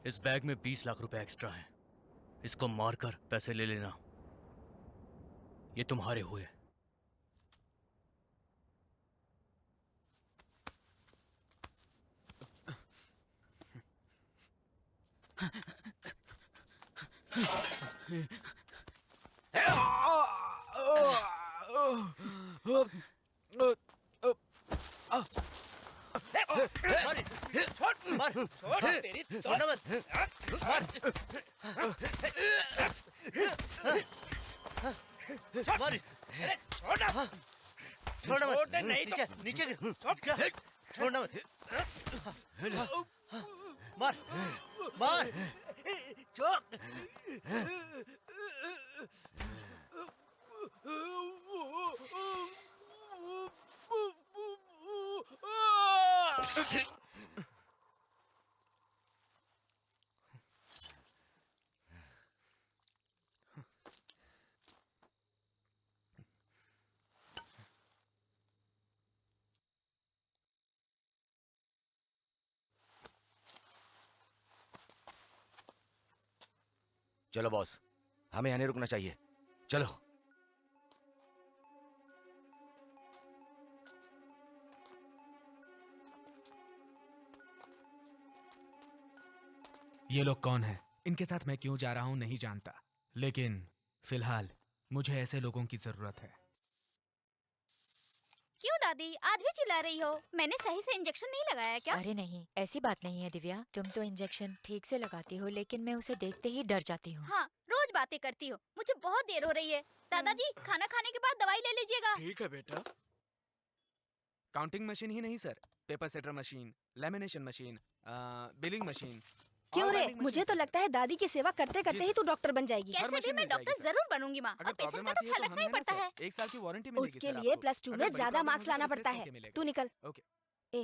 इस बैग में 20 लाख रुपए एक्स्ट्रा हैं। इसको मारकर पैसे ले लेना। ये तुम्हारे हुए। छोड़ना मत। मार मार छोड़। चलो बॉस, हमें यहाँ नहीं रुकना चाहिए। चलो। ये लोग कौन हैं? इनके साथ मैं क्यों जा रहा हूं नहीं जानता, लेकिन फिलहाल मुझे ऐसे लोगों की जरूरत है। क्यों दादी आज भी चिल्ला रही हो? मैंने सही से इंजेक्शन नहीं लगाया क्या? अरे नहीं, ऐसी बात नहीं है दिव्या। तुम तो इंजेक्शन ठीक से लगाती हो, लेकिन मैं उसे देखते ही डर जाती हूँ। हाँ, रोज बातें करती हो। मुझे बहुत देर हो रही है। दादाजी खाना खाने के बाद दवाई ले लीजिएगा। ठीक है बेटा। काउंटिंग मशीन ही नहीं sir, paper setter machine, lamination machine, billing machine. क्यों रे? मुझे तो लगता है दादी की सेवा करते करते ही तू डॉक्टर बन जाएगी। कैसे भी मैं डॉक्टर जरूर बनूंगी माँ। और पेशेंट का तो ख्याल रखना ही पड़ता है। 1 साल की वारंटी मिलेगी उसके लिए +2 में ज्यादा मार्क्स लाना पड़ता है। तू निकल। ओके। ए,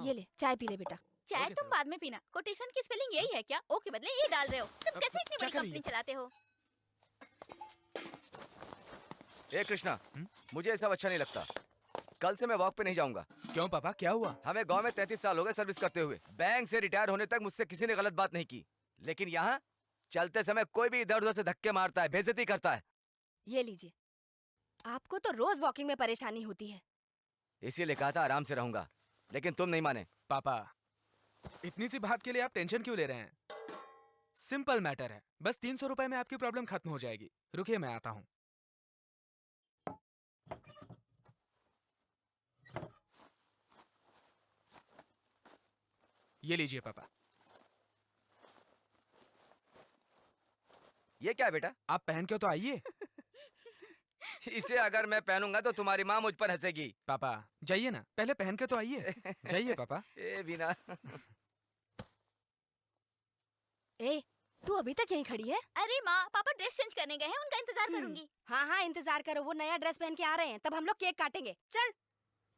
ये ले चाय पी ले बेटा। चाय तुम बाद में पीना। कोटेशन की स्पेलिंग यही है क्या? ओ के बदले ये डाल रहे हो। तुम कैसे इतनी बड़ी कंपनी चलाते हो? ए कृष्णा, मुझे ये सब अच्छा नहीं लगता। कल से मैं वॉक पे नहीं जाऊंगा। क्यों पापा, क्या हुआ? हमें गांव में 33 साल हो गए सर्विस करते हुए। बैंक से रिटायर होने तक मुझसे किसी ने गलत बात नहीं की, लेकिन यहाँ चलते समय कोई भी इधर उधर से धक्के मारता है, बेइज्जती करता है। ये लीजिए। आपको तो रोज वॉकिंग में परेशानी होती है। इसीलिए कहा था आराम से रहूंगा, लेकिन तुम नहीं माने। पापा, इतनी सी बात के लिए आप टेंशन क्यों ले रहे हैं? सिंपल मैटर है, बस 300 रुपए में आपकी प्रॉब्लम खत्म हो जाएगी। रुकिए, मैं आता हूँ। ये लीजिए पापा। ये क्या है बेटा? आप पहन के तो आइए। इसे अगर मैं पहनूंगा तो तुम्हारी माँ मुझ पर हंसेगी। पापा जाइए ना, पहले पहन के तो आइए। जाइए पापा। ए बिना। ए, तू अभी तक यहीं खड़ी है? अरे माँ, पापा ड्रेस चेंज करने गए हैं, उनका इंतजार करूंगी। हाँ हाँ इंतजार करो, वो नया ड्रेस पहन के आ रहे हैं, तब हम लोग केक काटेंगे। चल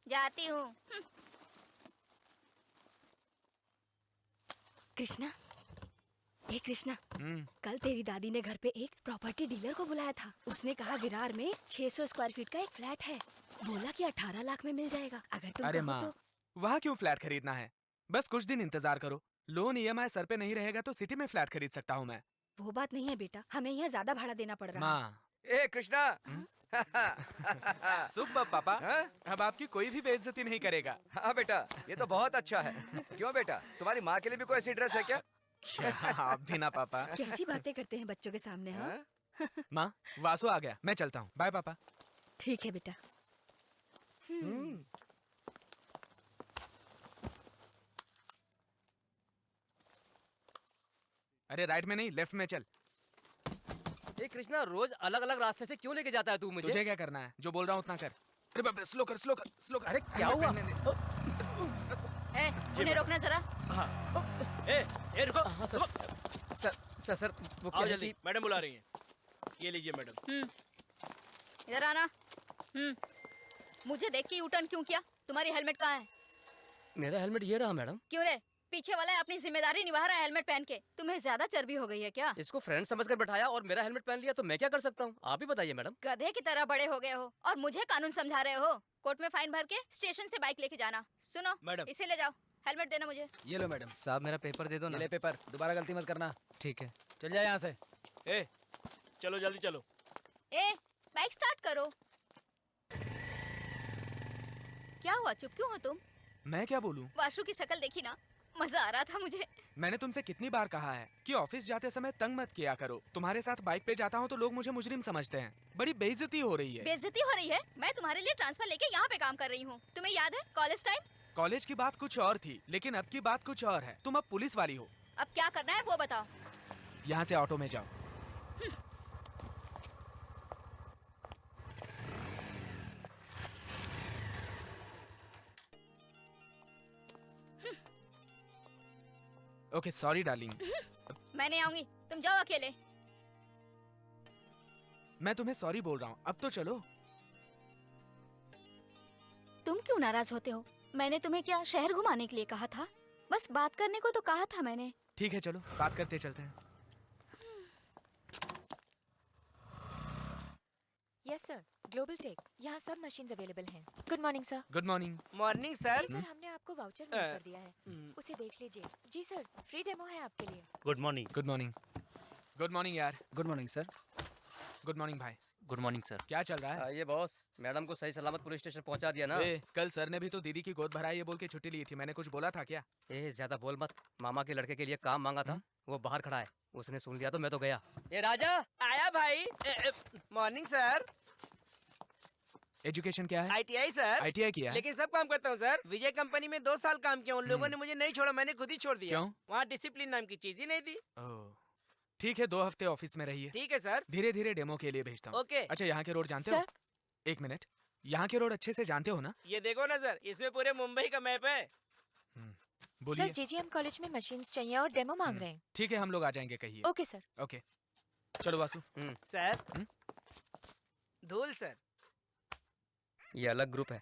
जाती हूँ। कृष्णा, ए कृष्णा, कल तेरी दादी ने घर पे एक प्रॉपर्टी डीलर को बुलाया था। उसने कहा विरार में 600 स्क्वायर फीट का एक फ्लैट है। बोला कि 18 लाख में मिल जाएगा। अगर तुम अरे कहो माँ, तो। वहाँ क्यों फ्लैट खरीदना है? बस कुछ दिन इंतजार करो। लोन EMI सर पे नहीं रहेगा तो सिटी में फ्लैट खरीद सकता हूँ मैं। वो बात नहीं है बेटा, हमें यहाँ ज्यादा भाड़ा देना पड़ रहा है। माँ। ए कृष्णा। सुबह पापा, हाँ? अब आपकी कोई भी बेइज्जती नहीं करेगा। हाँ बेटा, ये तो बहुत अच्छा है। क्यों बेटा, तुम्हारी माँ के लिए भी कोई ऐसी ड्रेस है क्या? क्या आप भी ना पापा। कैसी बातें करते हैं बच्चों के सामने। हाँ माँ, वासु आ गया, मैं चलता हूँ। बाय पापा। ठीक है बेटा। अरे राइट में नहीं, लेफ्ट में चल। ए कृष्णा, रोज अलग अलग रास्ते से क्यों लेके जाता है तू मुझे? तुझे क्या करना है? जो बोल रहा हूँ उतना कर। अरे बाप रे, स्लो कर स्लो कर स्लो कर। अरे क्या हुआ? ए, उन्हें रोकना जरा। ए रुको। हाँ सर। सर वो क्या जल्दी, मैडम बुला रही हैं। ये लीजिए मैडम। इधर आना। मुझे देख के यूटर्न क्यों किया? तुम्हारी हेलमेट कहाँ है? मेरा हेलमेट ये रहा मैडम। क्यों रे? पीछे वाला अपनी जिम्मेदारी निभा रहा है हेलमेट पहन के। तुम्हें ज्यादा चर्बी हो गई है क्या? इसको फ्रेंड समझकर बैठाया और मेरा हेलमेट पहन लिया तो मैं क्या कर सकता हूँ? आप ही बताइए मैडम। गधे की तरह बड़े हो गए हो और मुझे कानून समझा रहे हो। कोर्ट में फाइन भर के स्टेशन से बाइक लेके जाना। सुनो मैडम। इसे ले जाओ। हेलमेट देना मुझे। ये लो मैडम, साहब मेरा पेपर दे दो ये ना। ले पेपर, दोबारा गलती मत करना। ठीक है। चल जा यहाँ से। ए चलो जल्दी चलो। ए बाइक स्टार्ट करो। क्या हुआ, चुप क्यों हो तुम? मैं क्या बोलूं? वाशु की शक्ल देखी ना, मजा आ रहा था मुझे। मैंने तुमसे कितनी बार कहा है कि ऑफिस जाते समय तंग मत किया करो। तुम्हारे साथ बाइक पे जाता हूँ तो लोग मुझे मुजरिम समझते हैं। बड़ी बेइज्जती हो रही है। बेइज्जती हो रही है? मैं तुम्हारे लिए ट्रांसफर लेके यहाँ पे काम कर रही हूँ। तुम्हें याद है कॉलेज टाइम? कॉलेज की बात कुछ और थी, लेकिन अब की बात कुछ और है। तुम अब पुलिस वाली हो। अब क्या करना है वो बताओ। यहाँ से ऑटो में जाओ। Okay sorry darling. मैं नहीं आऊंगी, तुम जाओ अकेले। मैं तुम्हें सॉरी बोल रहा हूँ, अब तो चलो। तुम क्यों नाराज होते हो? मैंने तुम्हें क्या शहर घुमाने के लिए कहा था? बस बात करने को तो कहा था मैंने। ठीक है चलो बात करते चलते हैं। यस सर, ग्लोबल टेक, यहाँ सब मशीन्स अवेलेबल हैं। Good morning sir. Good morning. Morning sir. जी सर, हमने आपको वाउचर मेल कर दिया है, उसे देख लीजिए। जी सर, फ्री डेमो है आपके लिए। Good morning. Good morning. Good morning यार। Good morning sir. Good morning भाई। Good morning sir. क्या चल रहा है? ये बॉस, मैडम को सही सलामत पुलिस स्टेशन पहुंचा दिया ना। कल सर ने भी तो दीदी की गोद भराई ये बोल के छुट्टी ली थी। मैंने कुछ बोला था क्या? ज्यादा बोल मत। मामा के लड़के के लिए काम मांगा था, वो बाहर खड़ा है। उसने सुन लिया तो मैं तो गया। ये राजा आया भाई। Morning sir. एजुकेशन क्या है? ITI sir. ITI किया है? लेकिन सब काम करता हूँ सर। विजय कंपनी में 2 साल काम किया। उन लोगों ने मुझे नहीं छोड़ा, मैंने खुद ही छोड़ दिया। क्यों? वहाँ डिसिप्लिन नाम की चीज ही नहीं थी। ओह, ठीक है 2 हफ्ते ऑफिस में रहिए। ठीक है सर। धीरे धीरे डेमो के लिए भेजता हूँ। ओके। अच्छा यहाँ के रोड जानते हो? सर। 1 मिनट, यहाँ के रोड अच्छे से जानते हो ना? ये देखो ना सर, इसमें पूरे मुंबई का मैप है। बोलिए। सर JGM कॉलेज में मशीन्स चाहिए और डेमो मांग रहे हैं। ठीक है हम लोग आ जाएंगे, कहिए। Okay sir. ओके चलो वासु। सर धूल सर। ये अलग ग्रुप है।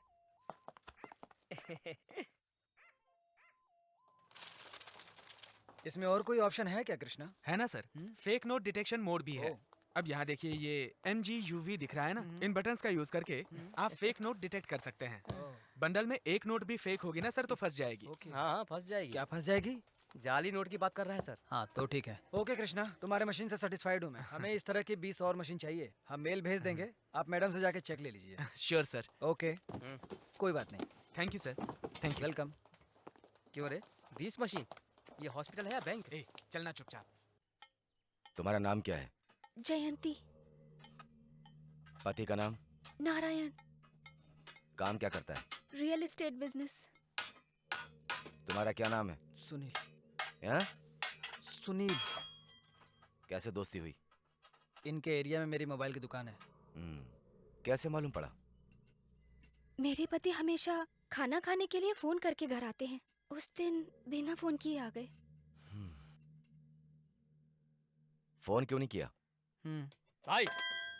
इसमें और कोई ऑप्शन है क्या कृष्णा? है ना sir, fake note detection mode भी है। अब यहाँ देखिए ये MGUV दिख रहा है ना, इन बटन्स का यूज करके आप फेक नोट डिटेक्ट कर सकते हैं। बंडल में एक नोट भी फेक होगी ना सर तो फंस जाएगी। हाँ फंस जाएगी। क्या फंस जाएगी? जाली नोट की बात कर रहा है सर। हाँ तो ठीक है। ओके कृष्णा, तुम्हारे मशीन से सेटिस्फाइड हूँ मैं। हमें इस तरह की 20 और मशीन चाहिए। हम मेल भेज देंगे, आप मैडम से जाके चेक ले लीजिए। Sure sir. ओके कोई बात नहीं। Thank you sir. Thank you. Welcome. क्यों रे 20 मशीन? ये हॉस्पिटल है या बैंक? चलना चुपचाप। तुम्हारा नाम क्या है? जयंती। पति का नाम? नारायण। काम क्या करता है? Real estate business. तुम्हारा क्या नाम है? सुनील। यहाँ? सुनील। कैसे दोस्ती हुई? इनके एरिया में मेरी मोबाइल की दुकान है। कैसे मालूम पड़ा? मेरे पति हमेशा खाना खाने के लिए फोन करके घर आते हैं। उस दिन बिना फोन किए आ गए। फोन क्यों नहीं किया? भाई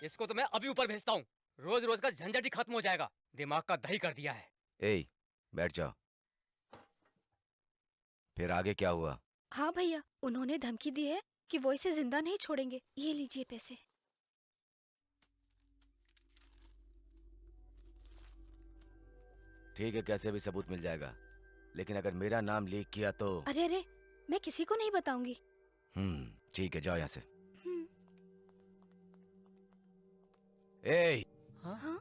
इसको तो मैं अभी ऊपर भेजता हूँ। रोज रोज का झंझट ही खत्म हो जाएगा। दिमाग का दही कर दिया है। ए बैठ जाओ। फिर आगे क्या हुआ? हाँ भैया, उन्होंने धमकी दी है कि वो इसे जिंदा नहीं छोड़ेंगे। ये लीजिए पैसे। ठीक है, कैसे भी सबूत मिल जाएगा, लेकिन अगर मेरा नाम लीक किया तो। अरे अरे, मैं किसी को नहीं बताऊंगी। ठीक है, जाओ यहाँ से। हम्म। ए हाँ?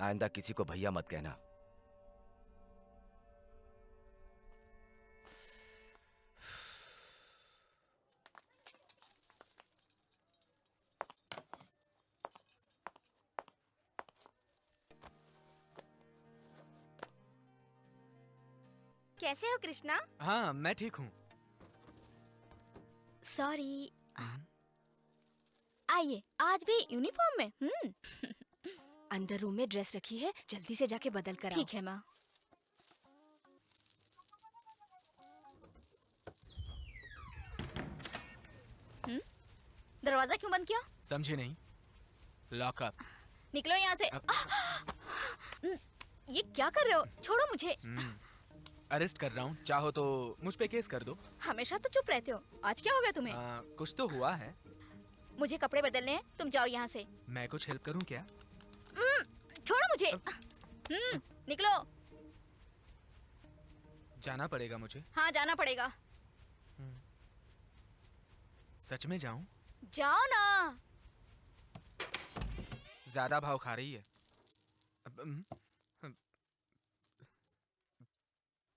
आइंदा किसी को भैया मत कहना। कैसे हो कृष्णा? हाँ मैं ठीक हूँ। सॉरी। आइए, आज भी यूनिफॉर्म में? अंदर रूम में ड्रेस रखी है, जल्दी से जाके बदल कर आओ। ठीक है माँ। दरवाजा क्यों बंद किया? समझे नहीं? लॉकअप। निकलो यहाँ से। ये क्या कर रहे हो? छोड़ो मुझे। अरेस्ट कर रहा हूँ, चाहो तो मुझ पे केस कर दो। हमेशा तो चुप रहते हो, आज क्या हो गया तुम्हें? कुछ तो हुआ है। मुझे कपड़े बदलने हैं, तुम जाओ यहाँ से। मैं कुछ हेल्प करूँ क्या? छोड़ो मुझे। निकलो। जाना पड़ेगा मुझे। हाँ जाना पड़ेगा। सच में जाऊं? जाओ ना। ज्यादा भाव खा रही है।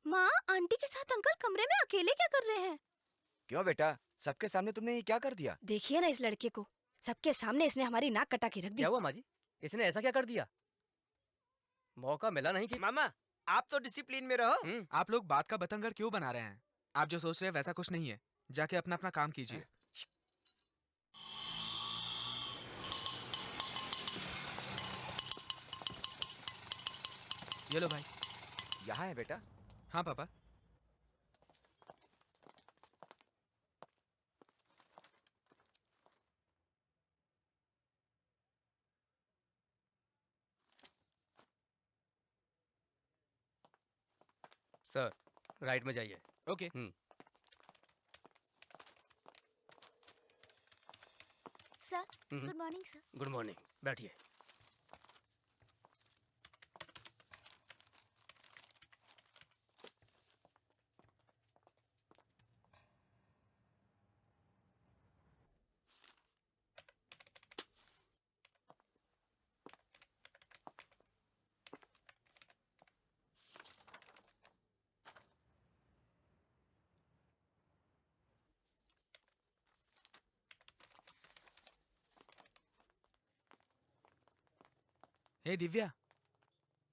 माँ, आंटी के साथ अंकल कमरे में अकेले क्या कर रहे हैं? क्यों बेटा, सबके सामने तुमने ये क्या कर दिया? देखिए ना इस लड़के को, सबके सामने इसने हमारी नाक कटा के रख दी। क्या हुआ माँ जी? इसने ऐसा क्या कर दिया? मौका मिला नहीं कि मामा, आप तो डिसिप्लिन में रहो। आप लोग बात का बतंगड़ क्यों बना रहे हैं? आप जो सोच रहे हैं वैसा कुछ नहीं है। जाके अपना अपना काम कीजिए। ये लो भाई। यहाँ है बेटा। हाँ पापा। सर राइट में जाइए। Okay. Sir good morning sir. Good morning, बैठिए। हे दिव्या,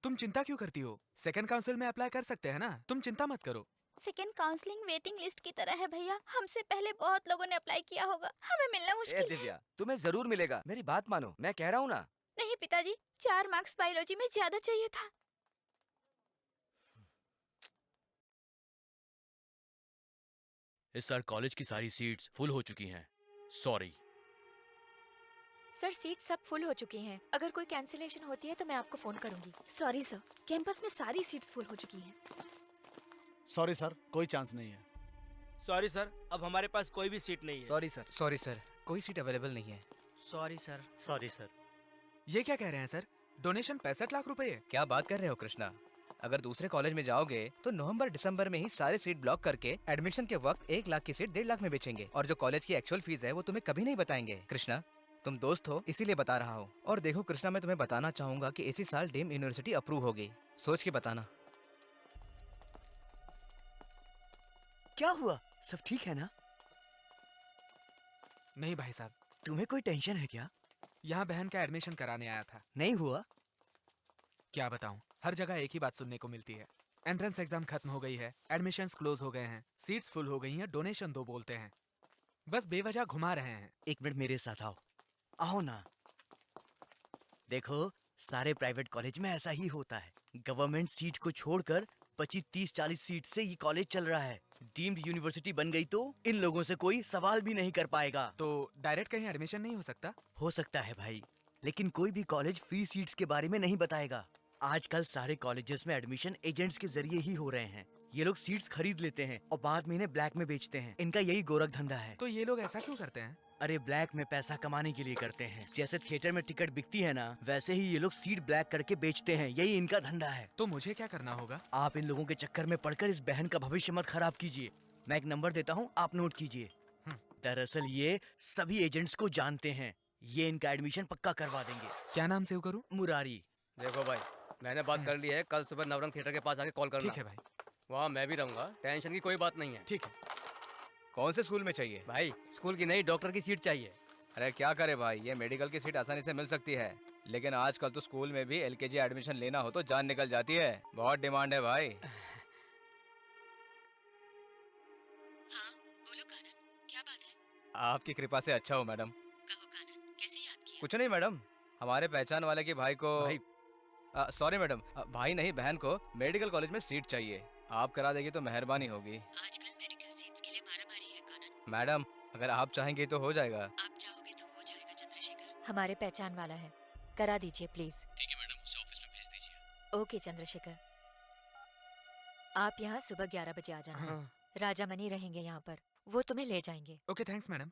तुम चिंता क्यों करती हो? सेकंड काउंसिल में अप्लाई कर सकते हैं ना, तुम चिंता मत करो। सेकेंड काउंसलिंग वेटिंग लिस्ट की तरह है भैया। हमसे पहले बहुत लोगों ने अप्लाई किया होगा, हमें मिलना ए मुश्किल है। दिव्या, तुम्हें जरूर मिलेगा, मेरी बात मानो, मैं कह रहा हूँ ना। नहीं पिताजी, 4 मार्क्स बायोलॉजी में ज्यादा चाहिए था। इस साल कॉलेज की सारी सीट्स फुल हो चुकी हैं। सॉरी। सर सीट सब फुल हो चुकी हैं। अगर कोई कैंसिलेशन होती है तो मैं आपको फोन करूंगी। सॉरी सर, कैंपस में सारी सीट्स फुल हो चुकी हैं। सॉरी सर, कोई चांस नहीं है। सॉरी सर, अब हमारे पास कोई भी सीट नहीं है। Sorry sir. सॉरी सर, कोई सीट अवेलेबल नहीं है। Sorry sir. Sorry sir. ये क्या कह रहे हैं सर? डोनेशन 65 लाख रुपए है। क्या बात कर रहे हो कृष्णा? अगर दूसरे कॉलेज में जाओगे तो नवंबर दिसंबर में ही सारे सीट ब्लॉक करके एडमिशन के वक्त 1 लाख की सीट 1.5 लाख में बेचेंगे, और जो कॉलेज की एक्चुअल फीस है वो तुम्हें कभी नहीं बताएंगे। कृष्णा, तुम दोस्त हो इसीलिए बता रहा हूँ। और देखो कृष्णा, मैं तुम्हें बताना चाहूंगा कि इसी साल डीम यूनिवर्सिटी अप्रूव होगी। सोच के बताना। क्या हुआ, सब ठीक है ना? नहीं भाई साहब, तुम्हें कोई टेंशन है क्या? यहाँ बहन का एडमिशन कराने आया था। नहीं हुआ? क्या बताऊं, हर जगह एक ही बात सुनने को मिलती है। एंट्रेंस एग्जाम खत्म हो गई है, एडमिशन्स क्लोज हो गए हैं, सीट्स फुल हो गई हैं, डोनेशन दो बोलते हैं। बस बेवजह घुमा रहे हैं। एक मिनट मेरे साथ आओ। आओ ना। देखो, सारे प्राइवेट कॉलेज में ऐसा ही होता है। गवर्नमेंट सीट को छोड़कर 25, 30, 40 सीट से ये कॉलेज चल रहा है। डीम्ड यूनिवर्सिटी बन गई तो इन लोगों से कोई सवाल भी नहीं कर पाएगा। तो डायरेक्ट कहीं एडमिशन नहीं हो सकता? हो सकता है भाई, लेकिन कोई भी कॉलेज फ्री सीट्स के बारे में नहीं बताएगा। आजकल सारे कॉलेजेस में एडमिशन एजेंट्स के जरिए ही हो रहे हैं। ये लोग सीट्स खरीद लेते हैं और बाद में इन्हें ब्लैक में बेचते हैं। इनका यही गोरख धंधा है। तो ये लोग ऐसा क्यों करते हैं? अरे ब्लैक में पैसा कमाने के लिए करते हैं। जैसे थिएटर में टिकट बिकती है ना, वैसे ही ये लोग सीट ब्लैक करके बेचते हैं। यही इनका धंधा है। तो मुझे क्या करना होगा? आप इन लोगों के चक्कर में पड़कर इस बहन का भविष्य मत खराब कीजिए। मैं एक नंबर देता हूँ, आप नोट कीजिए। दरअसल ये सभी एजेंट्स को जानते हैं। ये इनका एडमिशन पक्का करवा देंगे। क्या नाम सेव करूँ? मुरारी। देखो भाई, मैंने बात कर ली है। कल सुबह नवरंग थिएटर के पास आके कॉल करना। ठीक है भाई। वहाँ मैं भी रहूंगा, टेंशन की कोई बात नहीं है। ठीक है। कौन से स्कूल में चाहिए? भाई स्कूल की नहीं, डॉक्टर की सीट चाहिए। अरे क्या करे भाई, ये मेडिकल की सीट आसानी से मिल सकती है, लेकिन आजकल तो स्कूल में भी एलकेजी एडमिशन लेना हो तो जान निकल जाती है। बहुत डिमांड है भाई। हाँ बोलो कानन, क्या बात है? आपकी कृपा से अच्छा हो मैडम। कहो कानन, कैसे याद किया? कुछ नहीं मैडम, हमारे पहचान वाले के भाई को भाई सॉरी मैडम, भाई नहीं बहन को मेडिकल कॉलेज में सीट चाहिए। आप करा देगी तो मेहरबानी होगी। आजकल मेडिकल सीट्स के लिए मारामारी है कानन। मैडम अगर आप चाहेंगे तो हो जाएगा। आप चाहोगे तो हो जाएगा चंद्रशेखर। हमारे पहचान वाला है, करा दीजिए प्लीज। ठीक है मैडम, उसे ऑफिस में भेज दीजिए। ओके चंद्रशेखर, आप यहाँ सुबह 11 बजे आ जाना। हाँ। राजा मनी रहेंगे यहाँ पर, वो तुम्हें ले जाएंगे। Okay thanks madam.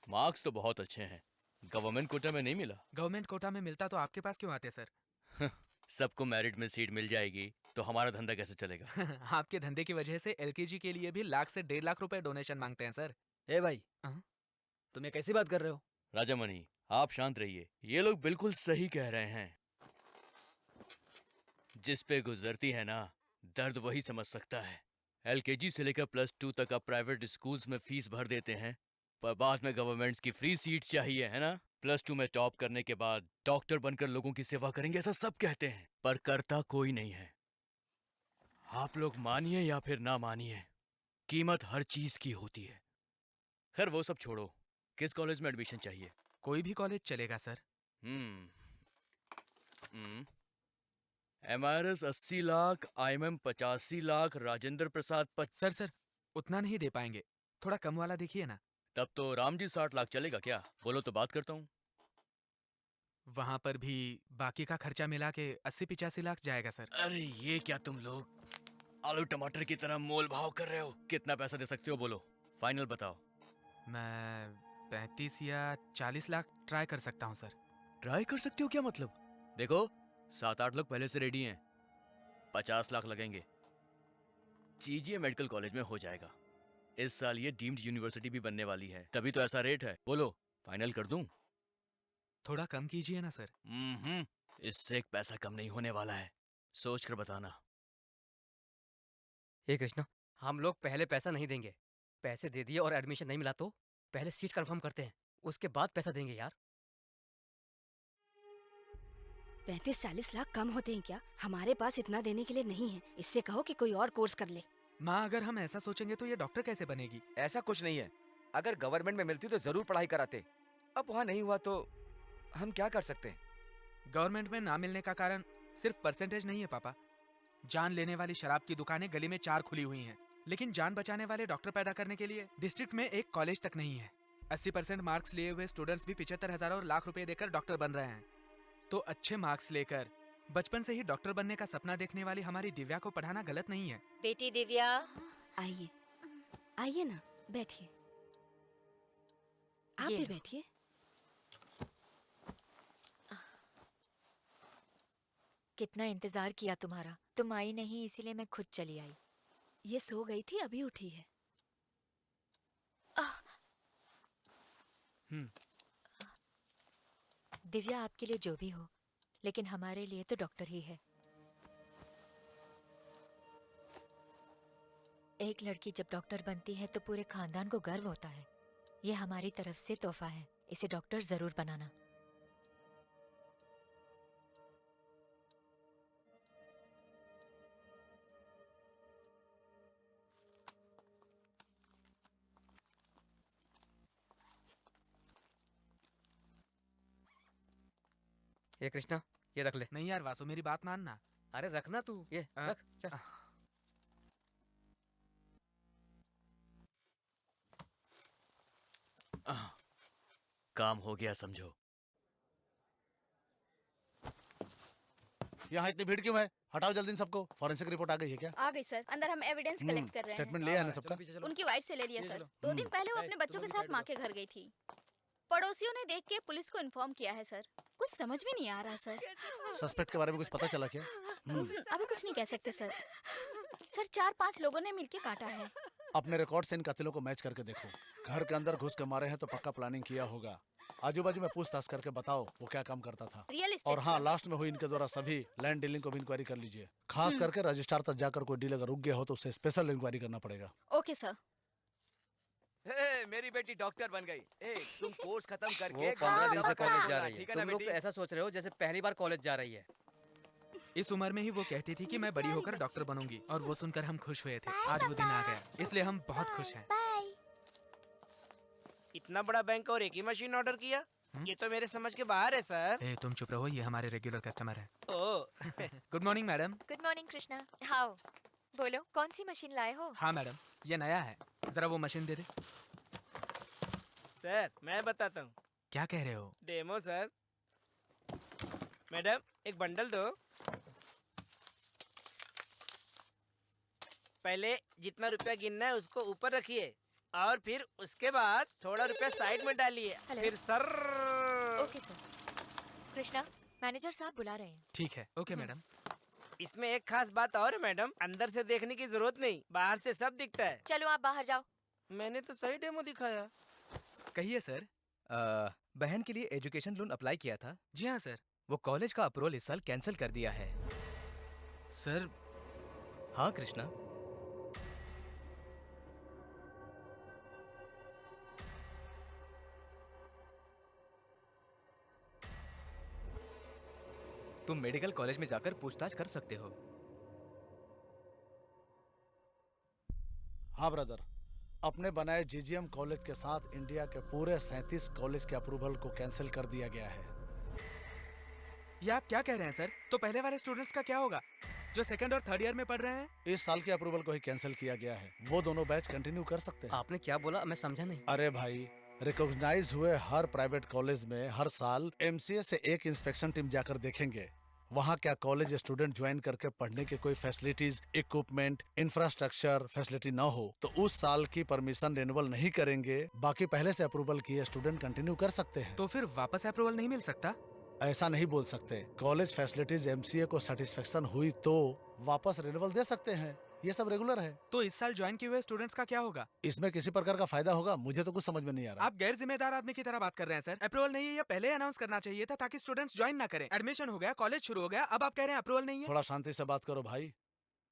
मार्क्स तो बहुत अच्छे हैं, गवर्नमेंट कोटा में नहीं मिला। गवर्नमेंट कोटा में मिलता तो आपके पास क्यों आते सर? सबको मेरिट में सीट मिल जाएगी तो हमारा धंधा कैसे चलेगा? आपके धंधे की वजह से एलकेजी के लिए भी लाख से 1.5 लाख रुपए डोनेशन मांगते हैं सर। ए भाई, हाँ? तुम ये कैसी बात कर रहे हो? राजामणि, आप शांत रहिए। ये लोग बिल्कुल सही कह रहे हैं। जिस पे गुजरती है ना, दर्द वही समझ सकता है। एलकेजी से लेकर +2 तक आप प्राइवेट स्कूल्स में फीस भर देते हैं, पर बाद में गवर्नमेंट्स की फ्री सीट चाहिए, है ना? +2 में टॉप करने के बाद डॉक्टर बनकर लोगों की सेवा करेंगे, ऐसा सब कहते हैं, पर करता कोई नहीं है। आप लोग मानिए या फिर ना मानिए, कीमत हर चीज की होती है। खैर वो सब छोड़ो, किस कॉलेज में एडमिशन चाहिए? कोई भी कॉलेज चलेगा sir. MRS 80 lakh, IMM 85 lakh, Rajendra Prasad sir उतना नहीं दे पाएंगे, थोड़ा कम वाला देखिए ना। तब तो रामजी 60 लाख चलेगा क्या? बोलो तो बात करता हूँ। वहाँ पर भी बाकी का खर्चा मिला के 80-85 लाख जाएगा सर। अरे ये क्या तुम लोग आलू टमाटर की तरह मोल भाव कर रहे हो? कितना पैसा दे सकते हो बोलो, फाइनल बताओ। मैं 35 या 40 लाख ट्राई कर सकता हूँ सर। ट्राई कर सकते हो क्या मतलब? देखो 7-8 लोग पहले से रेडी हैं, 50 लाख लगेंगे। जीजीए मेडिकल कॉलेज में हो जाएगा। इस साल ये डीम्ड यूनिवर्सिटी भी बनने वाली है, तभी तो ऐसा रेट है। बोलो फाइनल कर दूं? थोड़ा कम कीजिए ना सर। इससे एक पैसा कम नहीं होने वाला है, सोच कर बताना। हे कृष्णा, हम लोग पहले पैसा नहीं देंगे। पैसे दे दिए और एडमिशन नहीं मिला तो पहले सीट कंफर्म करते हैं, उसके बाद पैसा देंगे यार। 35-40 लाख कम होते हैं क्या? हमारे पास इतना देने के लिए नहीं है। इससे कहो कि कोई और कोर्स कर ले। माँ, अगर हम ऐसा सोचेंगे तो ये डॉक्टर कैसे बनेगी? ऐसा कुछ नहीं है, अगर गवर्नमेंट में मिलती तो जरूर पढ़ाई कराते। अब वहाँ नहीं हुआ तो हम क्या कर सकते हैं? गवर्नमेंट में ना मिलने का कारण सिर्फ परसेंटेज नहीं है पापा। जान लेने वाली शराब की दुकानें गली में 4 खुली हुई हैं, लेकिन जान बचाने वाले डॉक्टर पैदा करने के लिए डिस्ट्रिक्ट में एक कॉलेज तक नहीं है। 80% मार्क्स लिए हुए स्टूडेंट्स भी 75,000 और लाख रुपए देकर डॉक्टर बन रहे हैं। तो अच्छे मार्क्स लेकर बचपन से ही डॉक्टर बनने का सपना देखने वाली हमारी दिव्या को पढ़ाना गलत नहीं है। बेटी दिव्या, आइए आइए ना, बैठिए। आप ये भी लो। बैठिए। कितना इंतजार किया तुम्हारा, तुम आई नहीं इसीलिए मैं खुद चली आई। ये सो गई थी, अभी उठी है। दिव्या आपके लिए जो भी हो, लेकिन हमारे लिए तो डॉक्टर ही है। एक लड़की जब डॉक्टर बनती है तो पूरे खानदान को गर्व होता है। ये हमारी तरफ से तोहफा है, इसे डॉक्टर जरूर बनाना। ये कृष्णा, ये रख ले। नहीं यार वासु, मेरी बात मानना। अरे रखना तू, ये रख चल। काम हो गया समझो। यहाँ इतनी भीड़ क्यों है? हटाओ जल्दी इन सबको। फॉरेंसिक रिपोर्ट आ गई है क्या? आ गई सर, अंदर हम एविडेंस कलेक्ट कर रहे हैं। स्टेटमेंट लिया है ना सबका? उनकी वाइफ से ले लिया ये सर। चलो। 2 दिन पहले वो अपने तुम बच्चों के अभी साथ साइड माँ हो। के घर गई थी। पड़ोसियों ने देख के पुलिस को इन्फॉर्म किया है सर। कुछ समझ में नहीं आ रहा सर। सस्पेक्ट के बारे में कुछ पता चला क्या? अभी कुछ नहीं कह सकते सर। सर 4-5 लोगों ने मिलके काटा है। अपने रिकॉर्ड से इन कत्लों को मैच करके देखो। घर के अंदर घुस के मारे हैं तो पक्का प्लानिंग किया होगा। आजू बाजू में पूछताछ करके बताओ वो क्या काम करता था। रियल एस्टेट और हाँ, सर। लास्ट में हुई इनके द्वारा सभी लैंड डीलिंग को भी इंक्वायरी कर लीजिए। खास करके रजिस्ट्रार तक जाकर कोई डील अगर रुक गया हो तो उससे स्पेशल इंक्वायरी करना पड़ेगा। Okay sir. मेरी बेटी डॉक्टर बन गई। तुम कोर्स खत्म वो करके 15 दिन से कॉलेज जा होगा, रही है। ठीक है ना तुम लोग तो बेटी? ऐसा सोच रहे हो जैसे पहली बार कॉलेज जा रही है। इस उम्र में ही वो कहती थी कि मैं बड़ी होकर डॉक्टर बनूंगी, और वो सुनकर हम खुश हुए थे। आज वो दिन आ गया, इसलिए हम बहुत खुश हैं। इतना बड़ा बैंक और एक ही मशीन ऑर्डर किया, ये तो मेरे समझ के बाहर है सर। ए, तुम चुप रहो, ये हमारे रेगुलर कस्टमर है। Oh good morning madam. Good morning Krishna. How, बोलो कौन सी मशीन लाए हो? हाँ मैडम, ये नया है, जरा वो मशीन दे दे। सर मैं बताता हूँ। क्या कह रहे हो? Demo sir. मैडम एक बंडल दो। पहले जितना रुपया गिनना है उसको ऊपर रखिए, और फिर उसके बाद थोड़ा रुपया साइड में डालिए, हेलो। फिर sir okay sir. Krishna, manager साहब बुला रहे हैं। ठीक है, ओके मैडम। इसमें एक खास बात और है मैडम, अंदर से देखने की जरूरत नहीं, बाहर से सब दिखता है। चलो आप बाहर जाओ। मैंने तो सही डेमो दिखाया। कहिए सर। बहन के लिए एजुकेशन लोन अप्लाई किया था। जी हाँ सर। वो कॉलेज का अप्रूवल इस साल कैंसिल कर दिया है। सर। हाँ कृष्णा, तुम मेडिकल कॉलेज में जाकर पूछताछ कर सकते हो। हाँ ब्रदर, अपने बनाए जीजीएम कॉलेज के साथ इंडिया के पूरे 37 कॉलेज के अप्रूवल को कैंसिल कर दिया गया है। ये आप क्या कह रहे हैं सर? तो पहले वाले स्टूडेंट्स का क्या होगा जो सेकंड और थर्ड ईयर में पढ़ रहे हैं? इस साल के अप्रूवल को ही कैंसिल किया गया है। वो दोनों बैच कंटिन्यू कर सकते हैं। आपने क्या बोला, मैं समझा नहीं। अरे भाई, रिकॉग्नाइज हुए हर प्राइवेट कॉलेज में हर साल एमसीए से एक इंस्पेक्शन टीम जाकर देखेंगे वहाँ क्या कॉलेज स्टूडेंट ज्वाइन करके पढ़ने के कोई फैसिलिटीज, इक्विपमेंट, इंफ्रास्ट्रक्चर फैसिलिटी न हो तो उस साल की परमिशन रिन्यूअल नहीं करेंगे। बाकी पहले से अप्रूवल किए स्टूडेंट कंटिन्यू कर सकते हैं। तो फिर वापस अप्रूवल नहीं मिल सकता? ऐसा नहीं बोल सकते। कॉलेज फैसिलिटीज एमसीए को सेटिस्फेक्शन हुई तो वापस रिन्यूअल दे सकते हैं। ये सब रेगुलर है। तो इस साल ज्वाइन किए हुए स्टूडेंट्स का क्या होगा? इसमें किसी प्रकार का फायदा होगा? मुझे तो कुछ समझ में नहीं आ रहा। आप गैर जिम्मेदार आदमी की तरह बात कर रहे हैं सर। अप्रूवल नहीं है ये पहले अनाउंस करना चाहिए था ताकि स्टूडेंट्स ज्वाइन ना करें। एडमिशन हो गया, कॉलेज शुरू हो गया, अब आप कह रहे हैं अप्रूवल नहीं है। थोड़ा शांति से बात करो भाई।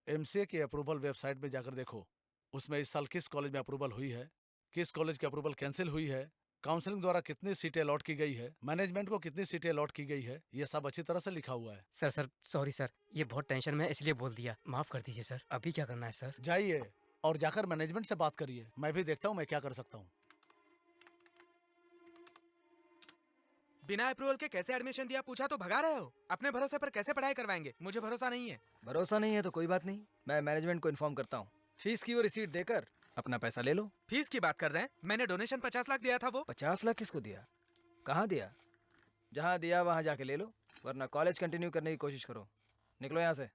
एमसीए की अप्रूवल वेबसाइट में जाकर देखो, उसमें इस साल किस कॉलेज में अप्रूवल हुई है, किस कॉलेज की अप्रूवल कैंसिल हुई है, काउंसलिंग द्वारा कितनी सीटें अलॉट की गई है, मैनेजमेंट को कितनी सीटें अलॉट की गई है, ये सब अच्छी तरह से लिखा हुआ है। सर सॉरी सर, ये बहुत टेंशन में है इसलिए बोल दिया, माफ कर दीजिए सर। अभी क्या करना है सर? जाइए और जाकर मैनेजमेंट से बात करिए। मैं भी देखता हूँ मैं क्या कर सकता हूँ। बिना अप्रूवल के कैसे एडमिशन दिया पूछा तो भगा रहे हो। अपने भरोसे पर कैसे पढ़ाई करवाएंगे? मुझे भरोसा नहीं है। भरोसा नहीं है तो कोई बात नहीं, मैं मैनेजमेंट को इन्फॉर्म करता हूँ। फीस की वो रिसीट देकर अपना पैसा ले लो। फीस की बात कर रहे हैं? मैंने डोनेशन 50 लाख दिया था। वो 50 लाख किसको दिया? कहाँ दिया? जहाँ दिया वहाँ जाके ले लो, वरना कॉलेज कंटिन्यू करने की कोशिश करो। निकलो यहाँ से।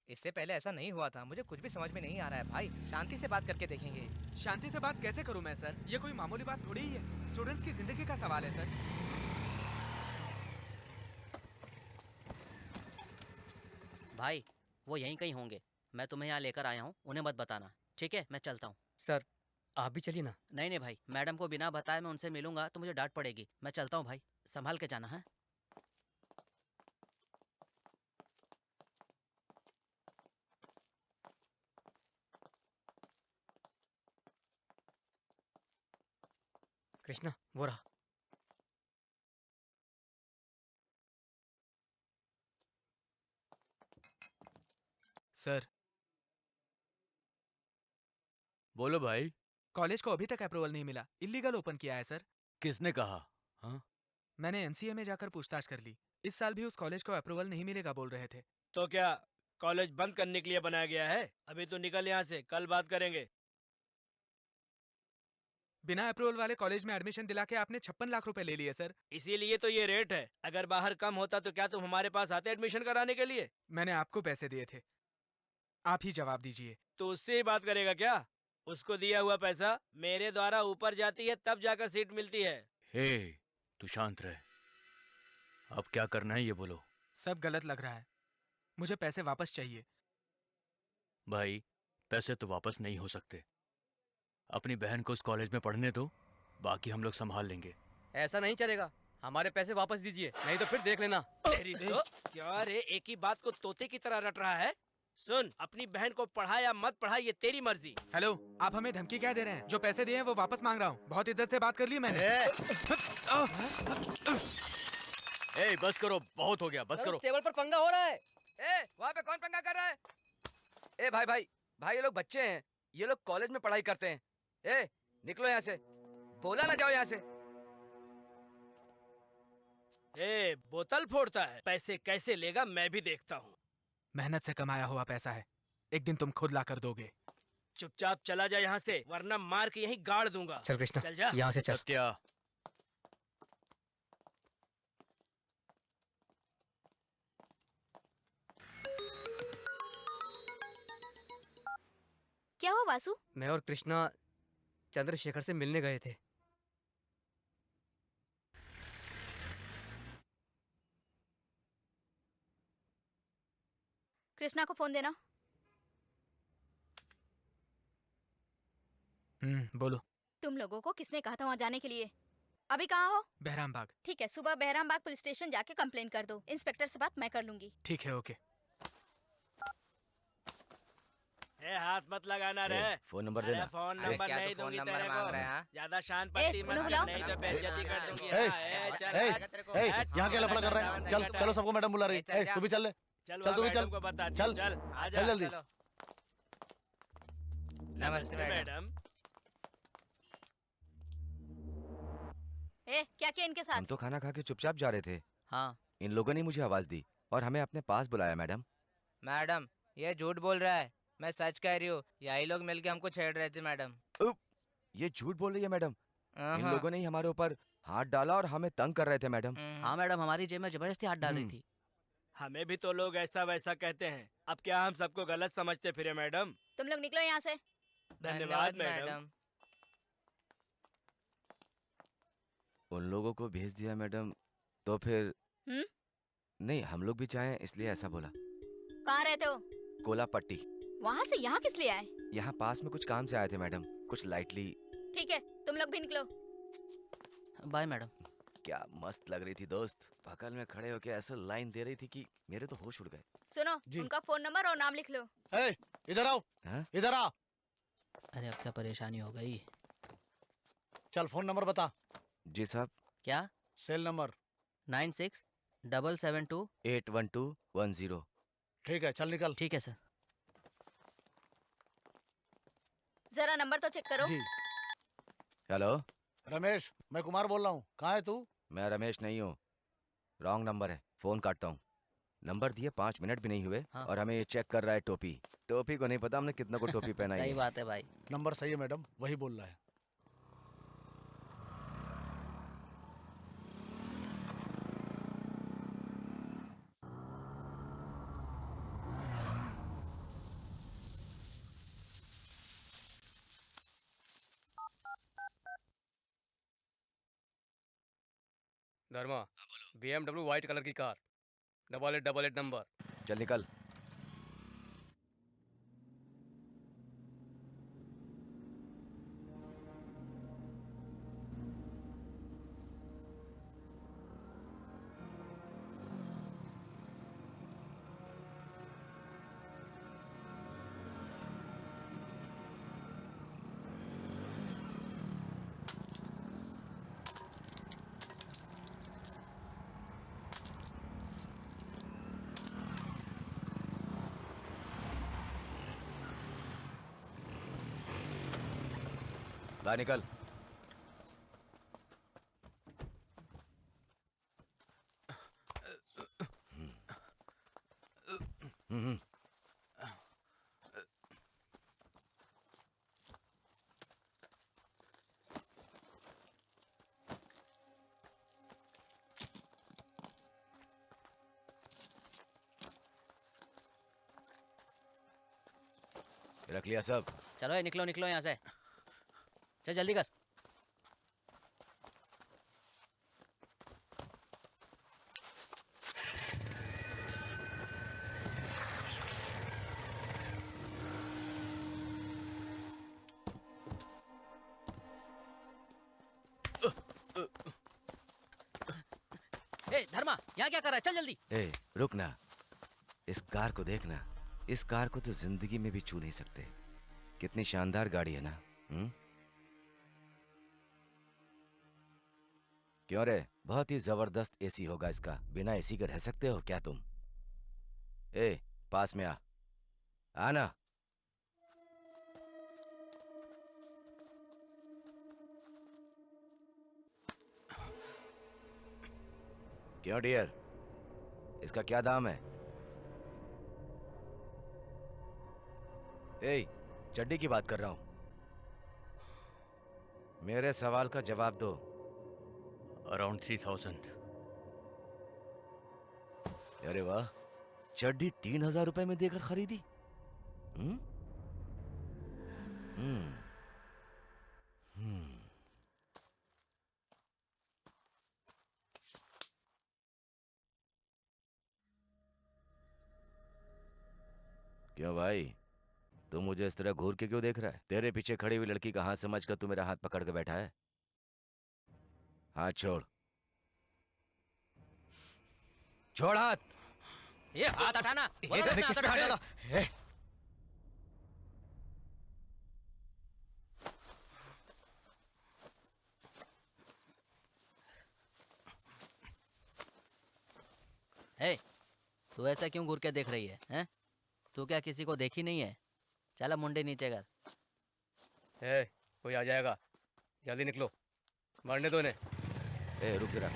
इससे पहले ऐसा नहीं हुआ था। मुझे कुछ भी समझ में नहीं आ रहा है भाई। शांति से बात करके देखेंगे। शांति से बात कैसे करूं मैं सर? ये कोई मामूली बात थोड़ी ही है। स्टूडेंट्स की जिंदगी का सवाल है सर। भाई वो यहीं कहीं होंगे, मैं तुम्हें यहाँ लेकर आया हूँ, उन्हें मत बताना, ठीक है? मैं चलता हूँ। सर आप भी चलिए ना। नहीं नहीं भाई, मैडम को बिना बताए मैं उनसे मिलूंगा तो मुझे डांट पड़ेगी। मैं चलता हूँ भाई, संभाल के जाना है। कृष्णा वो रहा। सर बोलो भाई। कॉलेज को अभी तक अप्रूवल नहीं मिला, इलीगल ओपन किया है सर। किसने कहा? हाँ, मैंने एमसीए में जाकर पूछताछ कर ली। इस साल भी उस कॉलेज को अप्रूवल नहीं मिलेगा बोल रहे थे। तो क्या कॉलेज बंद करने के लिए बनाया गया है? अभी तो निकल यहाँ से, कल बात करेंगे। बिना अप्रूवल वाले कॉलेज में एडमिशन दिला के आपने 56 लाख रुपए ले लिए सर। इसीलिए तो ये रेट है। अगर बाहर कम होता तो क्या तुम हमारे पास आते एडमिशन कराने के लिए? मैंने आपको पैसे दिए थे, आप ही जवाब दीजिए। तो उससे ही बात करेगा क्या? उसको दिया हुआ पैसा मेरे द्वारा ऊपर जाती है तब जाकर सीट मिलती है। हे तू शांत रह। अब क्या करना है ये बोलो। सब गलत लग रहा है, मुझे पैसे वापस चाहिए। भाई पैसे तो वापस नहीं हो सकते। अपनी बहन को उस कॉलेज में पढ़ने दो, बाकी हम लोग संभाल लेंगे। ऐसा नहीं चलेगा, हमारे पैसे वापस दीजिए, नहीं तो फिर देख लेना। तेरी तो क्या रे, एक ही बात को तोते की तरह रट रहा है। सुन, अपनी बहन को पढ़ा या मत पढ़ा ये तेरी मर्जी। हेलो, आप हमें धमकी क्या दे रहे हैं? जो पैसे दिए हैं वो वापस मांग रहा हूँ। बहुत इज्जत से बात कर ली मैंने। ए बस करो, बहुत हो गया, बस करो। टेबल पर पंगा हो रहा है। ए, वहाँ पे कौन पंगा कर रहा है? ए भाई भाई भाई, ये लोग बच्चे हैं, ये लोग कॉलेज में पढ़ाई करते हैं। ए निकलो यहाँ से, बोला ना जाओ यहाँ से। ए बोतल फोड़ता है, पैसे कैसे लेगा मैं भी देखता हूँ। मेहनत से कमाया हुआ पैसा है, एक दिन तुम खुद ला कर दोगे। चुपचाप चला जा यहाँ से, वरना मार के यहीं गाड़ दूंगा। चल कृष्णा, चल जा। यहाँ से चल। सत्या, क्या हुआ वासु? मैं और कृष्णा चंद्रशेखर से मिलने गए थे। कृष्णा को फोन देना। बोलो। तुम लोगों को किसने कहा था वहाँ जाने के लिए? अभी कहाँ हो? बहराम बाग। ठीक है, सुबह बहराम बाग पुलिस स्टेशन जाके कंप्लेन कर दो। इंस्पेक्टर से बात मैं कर लूंगी। ठीक है, ओके। ए, हाथ मत लगाना रे। फोन नंबर अरे देना। फोन अरे नंबर क्या नहीं तो फोन दूंगी नंबर तेरे मांग को। रहा है, हाँ? ज्यादा शान पत्ती मत उन्हें कर, बुलाओ। नहीं तो बेइज्जती कर दूंगी। ए, हाँ, ए, चल ए, हट। ए, यहाँ क्या लफड़ा कर रहा है? चल चलो, सबको मैडम बुला रही है। ए, तू भी चल ले। चल चल, तू भी मैडम चल। को बता, चल, चल आजा। चल जल्दी। चलो। नमस्ते मैडम। ए, क्या किया इनके साथ? हम तो खाना खा के चुपचाप जा रहे थे। हाँ, इन लोगों ने मुझे आवाज दी और हमें अपने पास बुलाया। मैडम, मैडम, ये झूठ बोल रहा है। मैं सच कह रही हूँ, यही लोग मिलके हमको छेड़ रहे थे मैडम। ये झूठ बोल रही है मैडम। इन हाँ। लोगों ने ही हमारे ऊपर हाथ डाला और हमें तंग कर रहे थे मैडम। हाँ मैडम, हमारी जेब में जबरदस्ती हाथ डाल रही थी। हमें भी तो लोग ऐसा वैसा कहते हैं, अब क्या हम सबको गलत समझते फिरे मैडम? तुम लोग निकलो यहाँ से। धन्यवाद मैडम। उन लोगों को भेज दिया मैडम, तो फिर नहीं, हम लोग भी चाहें इसलिए ऐसा बोला। कहाँ रहते हो? कोला पट्टी। वहाँ से यहाँ किस लिए आए? यहाँ पास में कुछ काम से आए थे मैडम, कुछ लाइटली। ठीक है, तुम लोग भी निकलो। Bye madam. क्या मस्त लग रही थी दोस्त, बगल में खड़े होके ऐसा लाइन दे रही थी कि मेरे तो होश उड़ गए। सुनो, उनका फोन नंबर और नाम लिख लो। ए, इधर आओ। हाँ? इधर आ। अरे अब क्या परेशानी हो गई? चल फोन नंबर बता। जी साहब। क्या? Cell number 9677281210। 81210। ठीक है, चल निकल। ठीक है सर। जरा नंबर तो चेक करो। जी। हेलो, रमेश, मैं कुमार बोल रहा हूँ। कहाँ है तू? मैं रमेश नहीं हूँ, रॉन्ग नंबर है, फोन काटता हूँ। नंबर दिए 5 मिनट भी नहीं हुए। हाँ। और हमें ये चेक कर रहा है टोपी। टोपी को नहीं पता हमने कितना को टोपी पहनाई सही है। बात है भाई। नंबर सही है मैडम, वही बोल रहा है। धर्मा, BMW व्हाइट कलर की कार, 8888 नंबर। चल निकल। बाहर निकल। रख लिया सब। चलो ये निकलो निकलो यहाँ से। चल जल्दी कर। ए धर्मा, यहाँ क्या कर रहा है? चल जल्दी। ए, रुक ना। इस कार को देखना। इस कार को तो जिंदगी में भी छू नहीं सकते। कितनी शानदार गाड़ी है ना। क्यों रे, बहुत ही जबरदस्त एसी होगा इसका। बिना एसी के रह सकते हो क्या तुम? ए, पास में आ। आना। क्यों डियर, इसका क्या दाम है? ए, चड्डी की बात कर रहा हूं। मेरे सवाल का जवाब दो। अराउंड 3000। अरे वाह, चड्डी 3000 रुपए में देकर खरीदी। हम्म हम्म हम्म क्यों भाई, तू मुझे इस तरह घूर के क्यों देख रहा है? तेरे पीछे खड़ी हुई लड़की का हाथ समझकर तू मेरा हाथ पकड़ के बैठा है। हाथ छोड़, छोड़ हाथ। ये हाथ हटाना, बोलो ना, किस हाथ पे हाथ हटा। डाला? हे, तू ऐसा क्यों घूर के देख रही है, हैं? तू क्या किसी को देखी नहीं है? चला मुंडे नीचे कर। ए, कोई आ जाएगा, जल्दी निकलो, मारने दो इन्हें। ए रुक जरा।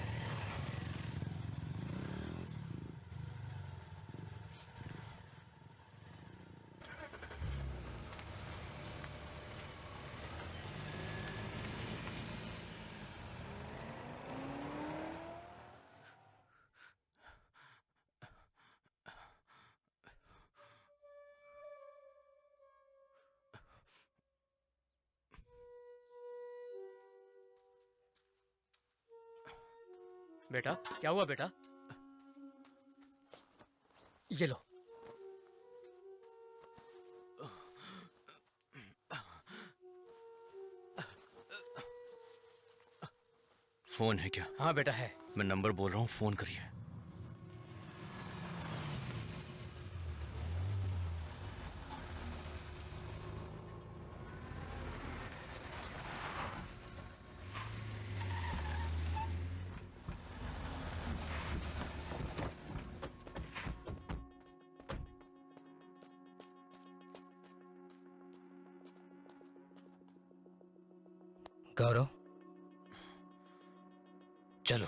बेटा, क्या हुआ बेटा? ये लो। फोन है क्या? हाँ बेटा है। मैं नंबर बोल रहा हूँ, फोन करिए। गौरव, चलो।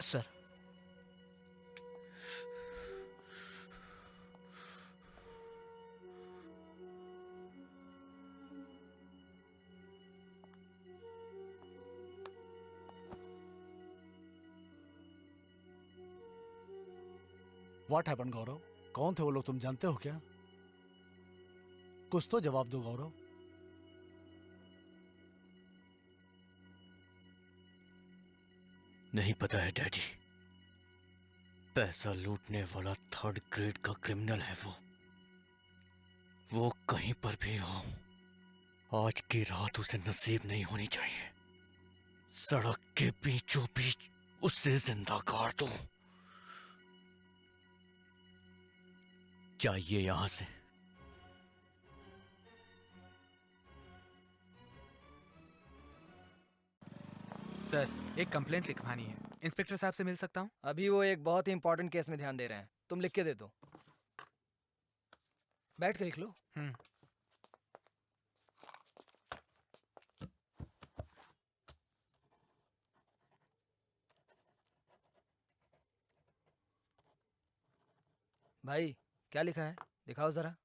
सर, व्हाट हैपन गौरव? कौन थे वो लोग, तुम जानते हो क्या? कुछ तो जवाब दो गौरव। नहीं पता है डैडी। पैसा लूटने वाला थर्ड ग्रेड का क्रिमिनल है वो कहीं पर भी हो, आज की रात उसे नसीब नहीं होनी चाहिए। सड़क के बीचों बीच उसे जिंदा गाड़ दो। चाहिए यहां से। सर, एक कंप्लेंट लिखवानी है। इंस्पेक्टर साहब से मिल सकता हूँ? अभी वो एक बहुत ही इंपॉर्टेंट केस में ध्यान दे रहे हैं, तुम लिख के दे दो। बैठ के लिख लो। भाई क्या लिखा है, दिखाओ जरा।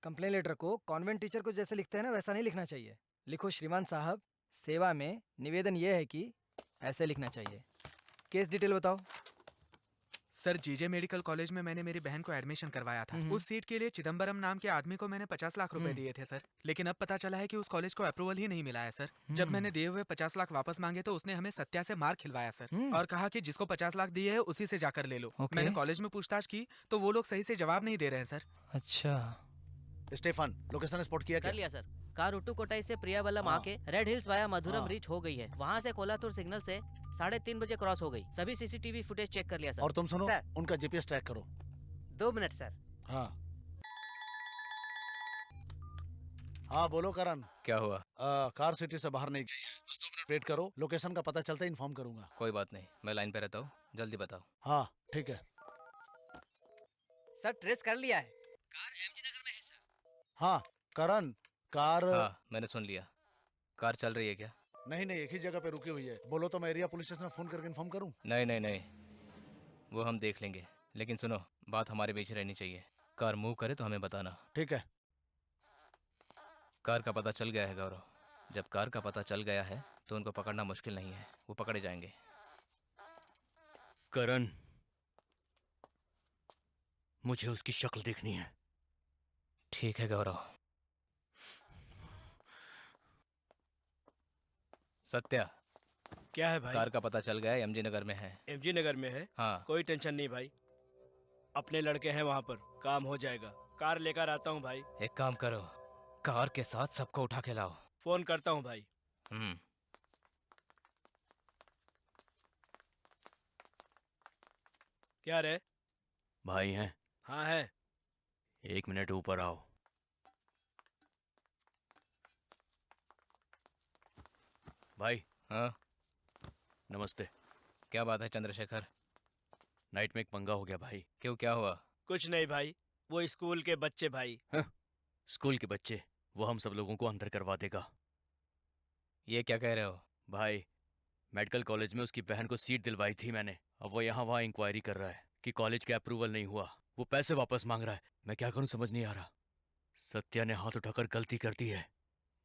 कंप्लेन लेटर को कॉन्वेंट टीचर को जैसे लिखते हैं ना, वैसा नहीं लिखना चाहिए। लिखो श्रीमान साहब, सेवा में निवेदन ये है कि, ऐसे लिखना चाहिए। केस डिटेल बताओ। सर जीजे मेडिकल कॉलेज में मैंने मेरी बहन को एडमिशन करवाया था। उस सीट के लिए चिदम्बरम नाम के आदमी को मैंने 50 लाख रुपए दिए थे सर, लेकिन अब पता चला है कि उस कॉलेज को अप्रूवल ही नहीं मिला है सर। जब मैंने दिए हुए 50 लाख वापस मांगे तो उसने हमें सत्या से मार खिलवाया सर, और कहा कि जिसको 50 लाख दिए है उसी से जाकर ले लो। मैंने कॉलेज में पूछताछ की तो वो लोग सही से जवाब नहीं दे रहे हैं सर। अच्छा, स्टेफन, लोकेशन स्पॉट किया क्या? कर लिया सर। कार उट्टुकोटाई से प्रियावलम आके रेड हिल्स वाया मधुरम रीच हो गई है। वहाँ से कोलातुर सिग्नल से 3:30 बजे क्रॉस हो गई। सभी सीसीटीवी फुटेज चेक कर लिया सर। और तुम सुनो, सर। उनका जीपीएस ट्रैक करो। 2 मिनट सर। हाँ हाँ, बोलो करण। क्या हुआ? कार सिटी से बाहर नहीं गई है, बस 2 मिनट वेट करो, लोकेशन का पता चलता है इन्फॉर्म करूंगा। कोई बात नहीं, मैं लाइन पे रहता हूँ, जल्दी बताओ। हाँ ठीक है। सर ट्रेस कर लिया है। हाँ करण, कार हाँ मैंने सुन लिया। कार चल रही है क्या? नहीं नहीं, एक ही जगह पे रुकी हुई है। बोलो तो मैं एरिया पुलिस स्टेशन में फोन करके इन्फॉर्म करूं? नहीं नहीं नहीं, वो हम देख लेंगे, लेकिन सुनो, बात हमारे बीच रहनी चाहिए। कार मूव करे तो हमें बताना। ठीक है। कार का पता चल गया है गौरव। जब कार का पता चल गया है तो उनको पकड़ना मुश्किल नहीं है, वो पकड़े जाएंगे। करण, मुझे उसकी शक्ल देखनी है। ठीक है गौरव। सत्या, क्या है भाई? कार का पता चल गया है, एमजी नगर में है। एमजी नगर में है? हाँ। कोई टेंशन नहीं भाई, अपने लड़के हैं वहाँ पर, काम हो जाएगा। कार लेकर आता हूँ भाई। एक काम करो, कार के साथ सबको उठा के लाओ। फोन करता हूँ भाई। क्या रे? भाई हैं? हाँ है। 1 मिनट ऊपर आओ। भाई। हाँ नमस्ते। क्या बात है चंद्रशेखर? नाइट में एक पंगा हो गया भाई। क्यों, क्या हुआ? कुछ नहीं भाई, वो स्कूल के बच्चे भाई। स्कूल के बच्चे? वो हम सब लोगों को अंदर करवा देगा। ये क्या कह रहे हो? भाई, मेडिकल कॉलेज में उसकी बहन को सीट दिलवाई थी मैंने। अब वो यहाँ वहाँ इंक्वायरी कर रहा है कि कॉलेज का अप्रूवल नहीं हुआ। वो पैसे वापस मांग रहा है। मैं क्या करूँ समझ नहीं आ रहा। सत्या ने हाथ उठाकर गलती कर दी है।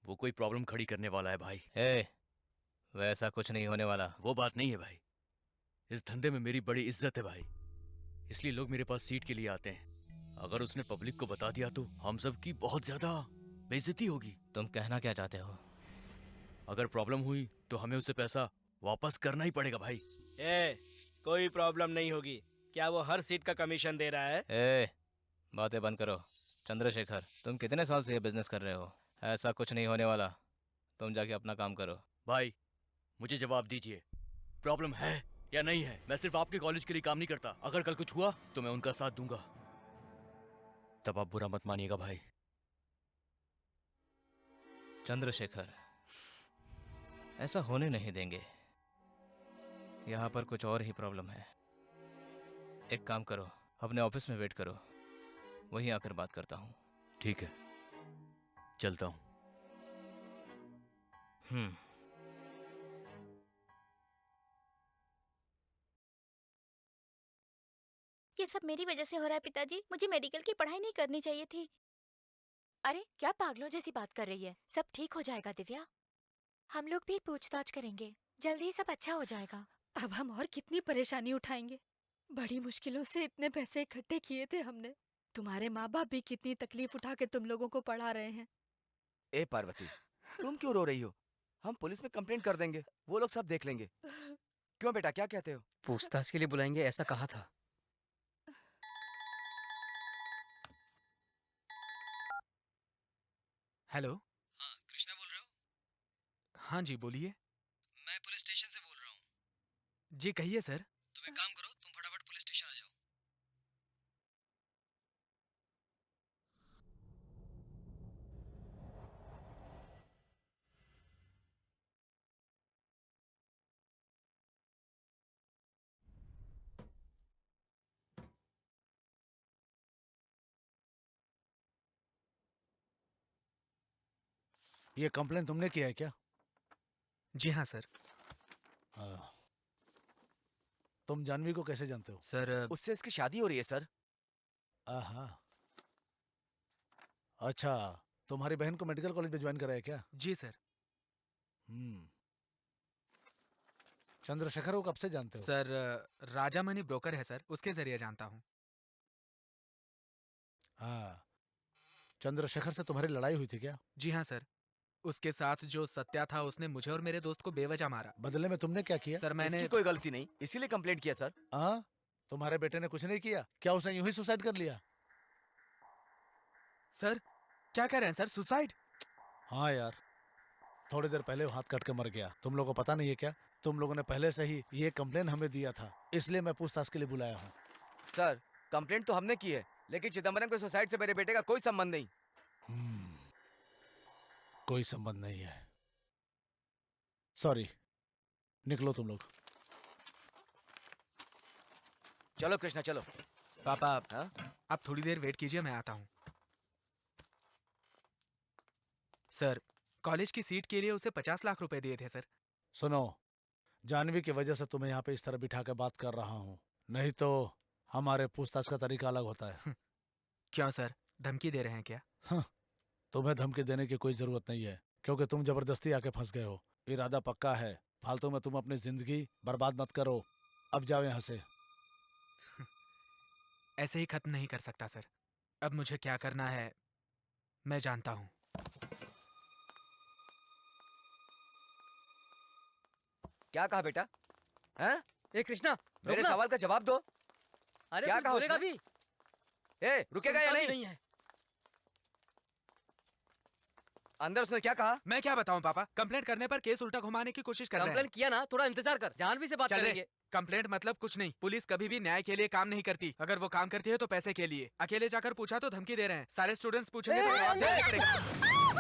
वो कोई प्रॉब्लम खड़ी करने वाला है भाई। वैसा कुछ नहीं होने वाला। वो बात नहीं है भाई, इस धंधे में मेरी बड़ी इज्जत है भाई, इसलिए लोग मेरे पास सीट के लिए आते हैं। अगर उसने पब्लिक को बता दिया तो हम सब की बहुत ज्यादा बेइज्जती होगी। तुम कहना क्या चाहते हो? अगर प्रॉब्लम हुई तो हमें उसे पैसा वापस करना ही पड़ेगा भाई। कोई प्रॉब्लम नहीं होगी। क्या वो हर सीट का कमीशन दे रहा है? बातें बंद करो। चंद्रशेखर, तुम कितने साल से ये बिजनेस कर रहे हो? ऐसा कुछ नहीं होने वाला। तुम जाके अपना काम करो। भाई मुझे जवाब दीजिए, प्रॉब्लम है या नहीं है? मैं सिर्फ आपके कॉलेज के लिए काम नहीं करता। अगर कल कुछ हुआ तो मैं उनका साथ दूंगा। तब आप बुरा मत मानिएगा भाई। चंद्रशेखर, ऐसा होने नहीं देंगे। यहाँ पर कुछ और ही प्रॉब्लम है। एक काम करो, अपने ऑफिस में वेट करो, वहीं आकर बात करता हूँ। ठीक है, चलता हूँ। ये सब मेरी वजह से हो रहा है पिताजी। मुझे मेडिकल की पढ़ाई नहीं करनी चाहिए थी। अरे क्या पागलों जैसी बात कर रही है? सब ठीक हो जाएगा दिव्या। हम लोग भी पूछताछ करेंगे, जल्दी ही सब अच्छा हो जाएगा। अब हम और कितनी परेशानी उठाएंगे? बड़ी मुश्किलों से इतने पैसे इकट्ठे किए थे हमने। तुम्हारे माँ बाप भी कितनी तकलीफ उठा के तुम लोगों को पढ़ा रहे हैं। ए पार्वती, तुम क्यों रो रही हो? हम पुलिस में कंप्लेंट कर देंगे, वो लोग सब देख लेंगे। क्यों बेटा, क्या कहते हो? पूछताछ के लिए बुलाएंगे ऐसा कहा था। हेलो। हाँ, कृष्णा बोल रहे हो? हाँ जी बोलिए। मैं पुलिस स्टेशन से बोल रहा हूँ। जी कहिए सर। तुम एक काम करो, तुम फटाफट पुलिस स्टेशन आ जाओ। ये कंप्लेन तुमने किया है क्या? जी हाँ सर। तुम जानवी को कैसे जानते हो? सर उससे इसकी शादी हो रही है सर। आहा। अच्छा, तुम्हारी बहन को मेडिकल कॉलेज में ज्वाइन कराया क्या? जी सर। चंद्रशेखर को कब से जानते हो? सर राजामणि ब्रोकर है सर, उसके जरिए जानता हूँ। हाँ, चंद्रशेखर से तुम्हारी लड़ाई हुई थी क्या? जी हाँ सर, उसके साथ जो सत्या था उसने मुझे और मेरे दोस्त को बेवजह मारा। बदले में तुमने क्या किया? सर मैंने इसकी कोई गलती नहीं, इसीलिए कंप्लेंट किया सर। हाँ, तुम्हारे बेटे ने कुछ नहीं किया क्या? उसने यूं ही सुसाइड कर लिया? सर क्या कह रहे हैं सर, सुसाइड? हाँ यार, थोड़ी देर पहले वो हाथ कट के मर गया। तुम लोगों को पता नहीं है क्या? तुम लोगों ने पहले से ही ये कंप्लेन हमें दिया था, इसलिए मैं पूछताछ के लिए बुलाया हूँ। सर कंप्लेंट तो हमने की है, लेकिन चिदम्बरम के सुसाइड से मेरे बेटे का कोई संबंध नहीं। कोई संबंध नहीं है। सॉरी, निकलो तुम लोग। चलो कृष्णा चलो। पापा हाँ? आप थोड़ी देर वेट कीजिए, मैं आता हूँ। सर कॉलेज की सीट के लिए उसे 50 लाख रुपए दिए थे सर। सुनो, जानवी की वजह से तुम्हें यहाँ पे इस तरह बिठा के बात कर रहा हूँ, नहीं तो हमारे पूछताछ का तरीका अलग होता है। क्यों सर, धमकी दे रहे हैं क्या? तुम्हें धमकी देने की कोई जरूरत नहीं है, क्योंकि तुम जबरदस्ती आके फंस गए हो। इरादा पक्का है, फालतू में तुम अपनी जिंदगी बर्बाद मत करो। अब जाओ यहाँ से। ऐसे ही खत्म नहीं कर सकता सर। अब मुझे क्या करना है मैं जानता हूँ। क्या कहा बेटा? हैं? ए कृष्णा, मेरे रुकना। सवाल का जवाब दो। अरे क्या कुछ कहा बोलेगा उसने? भी? ए, रुकेगा या सुनता भी नहीं? है। अंदर उसने क्या कहा? मैं क्या बताऊं पापा, कंप्लेंट करने पर केस उल्टा घुमाने की कोशिश कर रहे हैं। कंप्लेंट किया ना, थोड़ा इंतजार कर, जानवी से बात चल रे, करेंगे। कंप्लेंट मतलब कुछ नहीं। पुलिस कभी भी न्याय के लिए काम नहीं करती। अगर वो काम करती है तो पैसे के लिए। अकेले जाकर पूछा तो धमकी दे रहे हैं। सारे स्टूडेंट्स पूछेंगे तो जवाब देना पड़ेगा।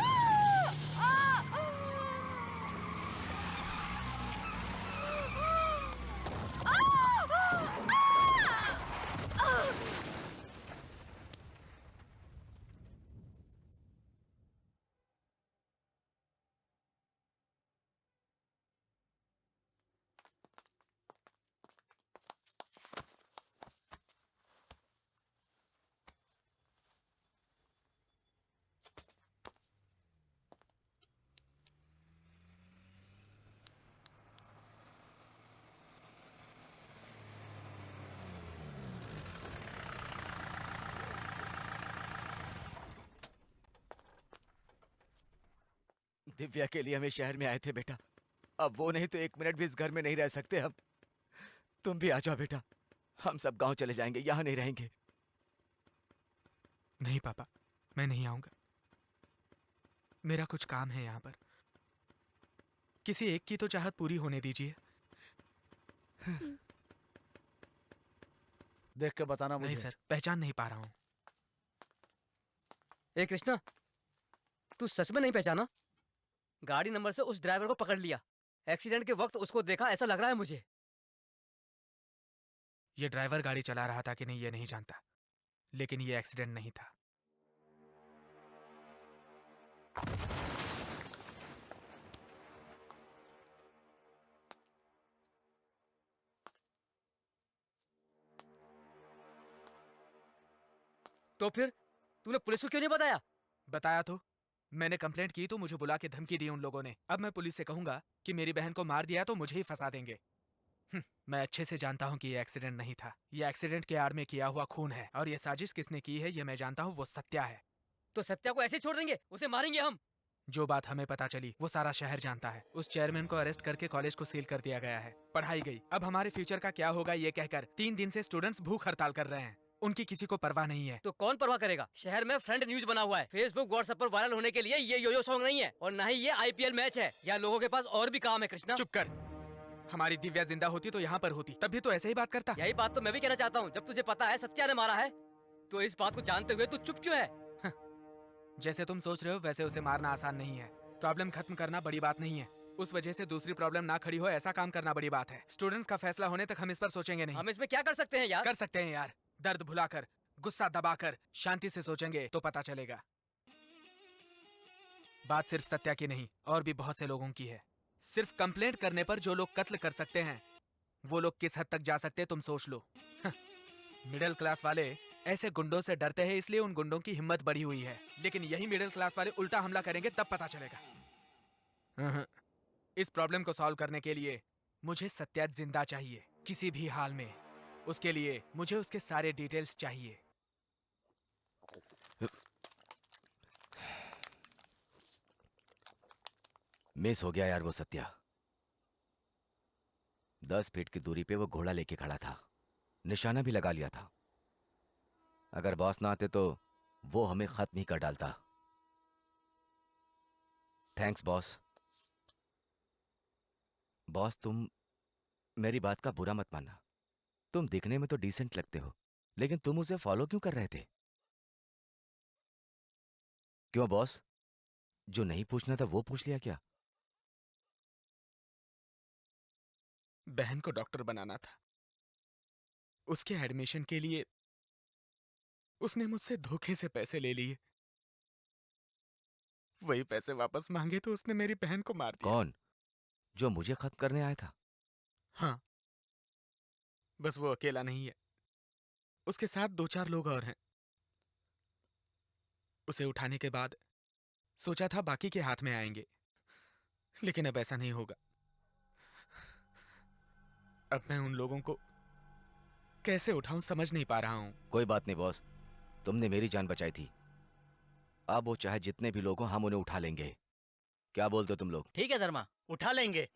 दिव्या के लिए हमें शहर में आए थे बेटा। अब वो नहीं तो एक मिनट भी इस घर में नहीं रह सकते हम। तुम भी आ जाओ बेटा, हम सब गांव चले जाएंगे, यहाँ नहीं रहेंगे। नहीं पापा, मैं नहीं आऊंगा। मेरा कुछ काम है यहाँ पर। किसी एक की तो चाहत पूरी होने दीजिए। देख के बताना मुझे। नहीं सर, पहचान नहीं पा रहा हूँ। ए कृष्णा, तू सच में नहीं पहचाना? गाड़ी नंबर से उस ड्राइवर को पकड़ लिया। एक्सीडेंट के वक्त उसको देखा ऐसा लग रहा है मुझे। ये ड्राइवर गाड़ी चला रहा था कि नहीं ये नहीं जानता, लेकिन ये एक्सीडेंट नहीं था। तो फिर तूने पुलिस को क्यों नहीं बताया? बताया तो। मैंने कंप्लेंट की तो मुझे बुला के धमकी दी उन लोगों ने। अब मैं पुलिस से कहूंगा कि मेरी बहन को मार दिया तो मुझे ही फंसा देंगे। मैं अच्छे से जानता हूँ कि ये एक्सीडेंट नहीं था। ये एक्सीडेंट के आड़ में किया हुआ खून है, और ये साजिश किसने की है ये मैं जानता हूँ, वो सत्या है। तो सत्या को ऐसे ही छोड़ देंगे? उसे मारेंगे हम? जो बात हमें पता चली वो सारा शहर जानता है। उस चेयरमैन को अरेस्ट करके कॉलेज को सील कर दिया गया है। पढ़ाई गई। अब हमारे फ्यूचर का क्या होगा ये कहकर 3 दिन से स्टूडेंट्स भूख हड़ताल कर रहे हैं। उनकी किसी को परवाह नहीं है। तो कौन परवाह करेगा? शहर में फ्रंट न्यूज बना हुआ है। फेसबुक व्हाट्सएप पर वायरल होने के लिए ये योयो सॉन्ग नहीं है, और ना ही ये आईपीएल मैच है। यहाँ लोगों के पास और भी काम है। कृष्णा चुप कर। हमारी दिव्या जिंदा होती तो यहाँ पर होती, तब भी तो ऐसे ही बात करता। यही बात तो मैं भी कहना चाहता हूँ। जब तुझे पता है सत्या ने मारा है, तो इस बात को जानते हुए तू चुप क्यों है? जैसे तुम सोच रहे हो वैसे उसे मारना आसान नहीं है। प्रॉब्लम खत्म करना बड़ी बात नहीं है, उस वजह से दूसरी प्रॉब्लम ना खड़ी हो ऐसा काम करना बड़ी बात है। स्टूडेंट्स का फैसला होने तक हम इस पर सोचेंगे नहीं। हम इसमें क्या कर सकते हैं यार? कर सकते हैं यार, दर्द भुलाकर, गुस्सा दबाकर, शांति से सोचेंगे तो पता चलेगा। बात सिर्फ सत्या की नहीं, और भी बहुत से लोगों की है। सिर्फ कंप्लेंट करने पर जो लोग कत्ल कर सकते हैं वो लोग किस हद तक जा सकते हैं तुम सोच लो। मिडिल क्लास वाले ऐसे गुंडों से डरते हैं, इसलिए उन गुंडों की हिम्मत बढ़ी हुई है। लेकिन यही मिडिल क्लास वाले उल्टा हमला करेंगे तब पता चलेगा। इस प्रॉब्लम को सॉल्व करने के लिए मुझे सत्या जिंदा चाहिए, किसी भी हाल में। उसके लिए मुझे उसके सारे डिटेल्स चाहिए। मिस हो गया यार वो सत्या। 10 फीट की दूरी पे वो घोड़ा लेके खड़ा था, निशाना भी लगा लिया था। अगर बॉस ना आते तो वो हमें खत्म ही कर डालता। Thanks boss. बॉस तुम मेरी बात का बुरा मत मानना। तुम दिखने में तो डिसेंट लगते हो, लेकिन तुम उसे फॉलो क्यों कर रहे थे? क्यों बॉस, जो नहीं पूछना था वो पूछ लिया क्या? बहन को डॉक्टर बनाना था। उसके एडमिशन के लिए उसने मुझसे धोखे से पैसे ले लिए। वही पैसे वापस मांगे तो उसने मेरी बहन को मार दिया। कौन? जो मुझे खत्म करने आया था? हाँ, बस वो अकेला नहीं है, उसके साथ 2-4 लोग और हैं। उसे उठाने के बाद सोचा था बाकी के हाथ में आएंगे, लेकिन अब ऐसा नहीं होगा। अब मैं उन लोगों को कैसे उठाऊं समझ नहीं पा रहा हूं। कोई बात नहीं बॉस, तुमने मेरी जान बचाई थी। अब वो चाहे जितने भी लोग हों, हम उन्हें उठा लेंगे। क्या बोलते हो तुम लोग? ठीक है धर्मा, उठा लेंगे।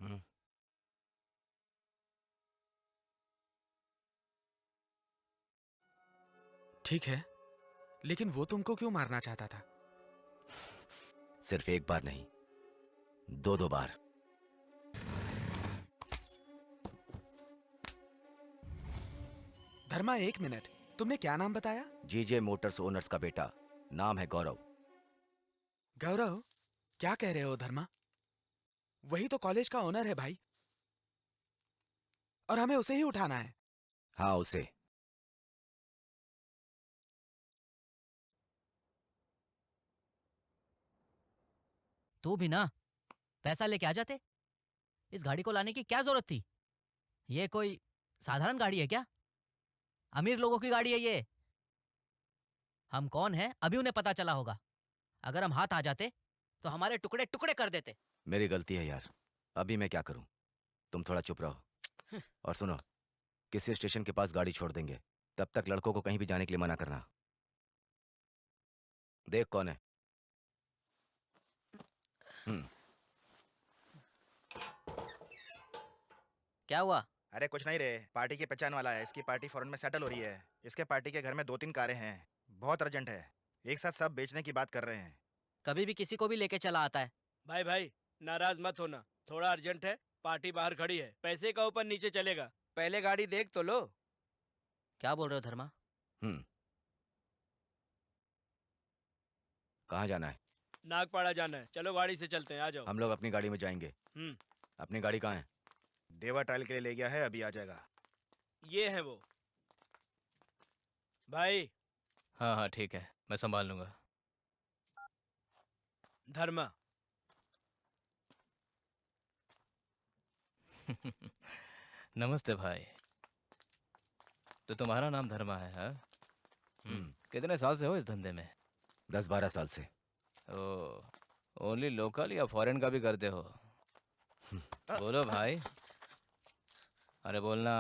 ठीक है, लेकिन वो तुमको क्यों मारना चाहता था? सिर्फ एक बार नहीं, 2-2 बार। धर्मा, 1 मिनट, तुमने क्या नाम बताया? जीजे मोटर्स ओनर्स का बेटा, नाम है गौरव। गौरव, क्या कह रहे हो धर्मा? वही तो कॉलेज का ओनर है भाई, और हमें उसे ही उठाना है। हाँ, उसे। तू भी ना पैसा लेके आ जाते। इस गाड़ी को लाने की क्या जरूरत थी? ये कोई साधारण गाड़ी है क्या? अमीर लोगों की गाड़ी है ये। हम कौन हैं अभी उन्हें पता चला होगा। अगर हम हाथ आ जाते तो हमारे टुकड़े टुकड़े कर देते। मेरी गलती है यार, अभी मैं क्या करूं? तुम थोड़ा चुप रहो। और सुनो, किसी स्टेशन के पास गाड़ी छोड़ देंगे, तब तक लड़कों को कहीं भी जाने के लिए मना करना। देख कौन है। क्या हुआ? अरे कुछ नहीं रे, पार्टी की पहचान वाला है। इसकी पार्टी फॉरेन में सेटल हो रही है। इसके पार्टी के घर में 2-3 कारें हैं, बहुत अर्जेंट है। एक साथ सब बेचने की बात कर रहे हैं। कभी भी किसी को भी लेके चला आता है। भाई भाई नाराज मत होना, थोड़ा अर्जेंट है, पार्टी बाहर खड़ी है, पैसे का ऊपर नीचे चलेगा। पहले गाड़ी देख तो लो। क्या बोल रहे हो धर्मा? कहाँ जाना है? नागपाड़ा जाना है, चलो गाड़ी से चलते हैं, आ जाओ। हम लोग अपनी गाड़ी में जाएंगे। अपनी गाड़ी कहाँ है? देवा ट्रायल के लिए ले गया है, अभी आ जाएगा। ये है वो। भाई। हाँ हाँ ठीक है, मैं संभाल लूंगा। धर्मा। नमस्ते भाई। तो तुम्हारा नाम धर्मा है? हाँ? कितने साल से हो इस धंधे में? 10-12 साल से। ओनली लोकल या फॉरेन का भी करते हो? बोलो भाई, अरे बोलना।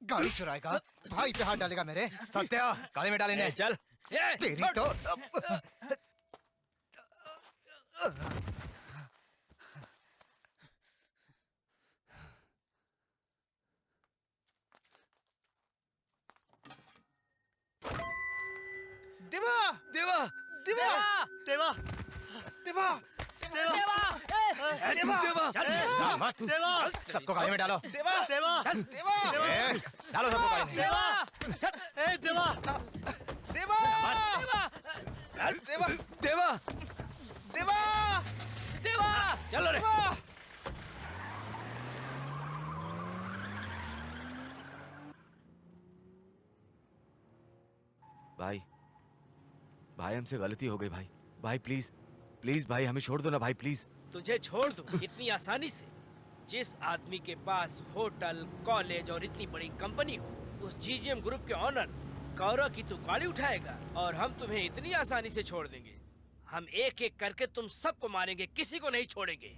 गाड़ी चुराएगा, भाई पे हाथ डालेगा मेरे। सत्या, गाड़ी में डालेंगे। चल। तेरी तो देवा देवा देवा देवा देवा देवा देवा सबको गाड़ी में डालो। देवा देवा देवा डालो सबको गाड़ी में। देवा देवा देवा देवा देवा देवा देवा चलो रे। भाई, भाई हमसे गलती हो गई भाई। भाई प्लीज, प्लीज भाई हमें छोड़ दो ना भाई, प्लीज। तुझे छोड़ दूं इतनी आसानी से? जिस आदमी के पास होटल, कॉलेज और इतनी बड़ी कंपनी हो, उस जीजीएम ग्रुप के ऑनर गौरव की तू गाड़ी उठाएगा और हम तुम्हें इतनी आसानी से छोड़ देंगे। हम एक एक करके तुम सबको मारेंगे, किसी को नहीं छोड़ेंगे।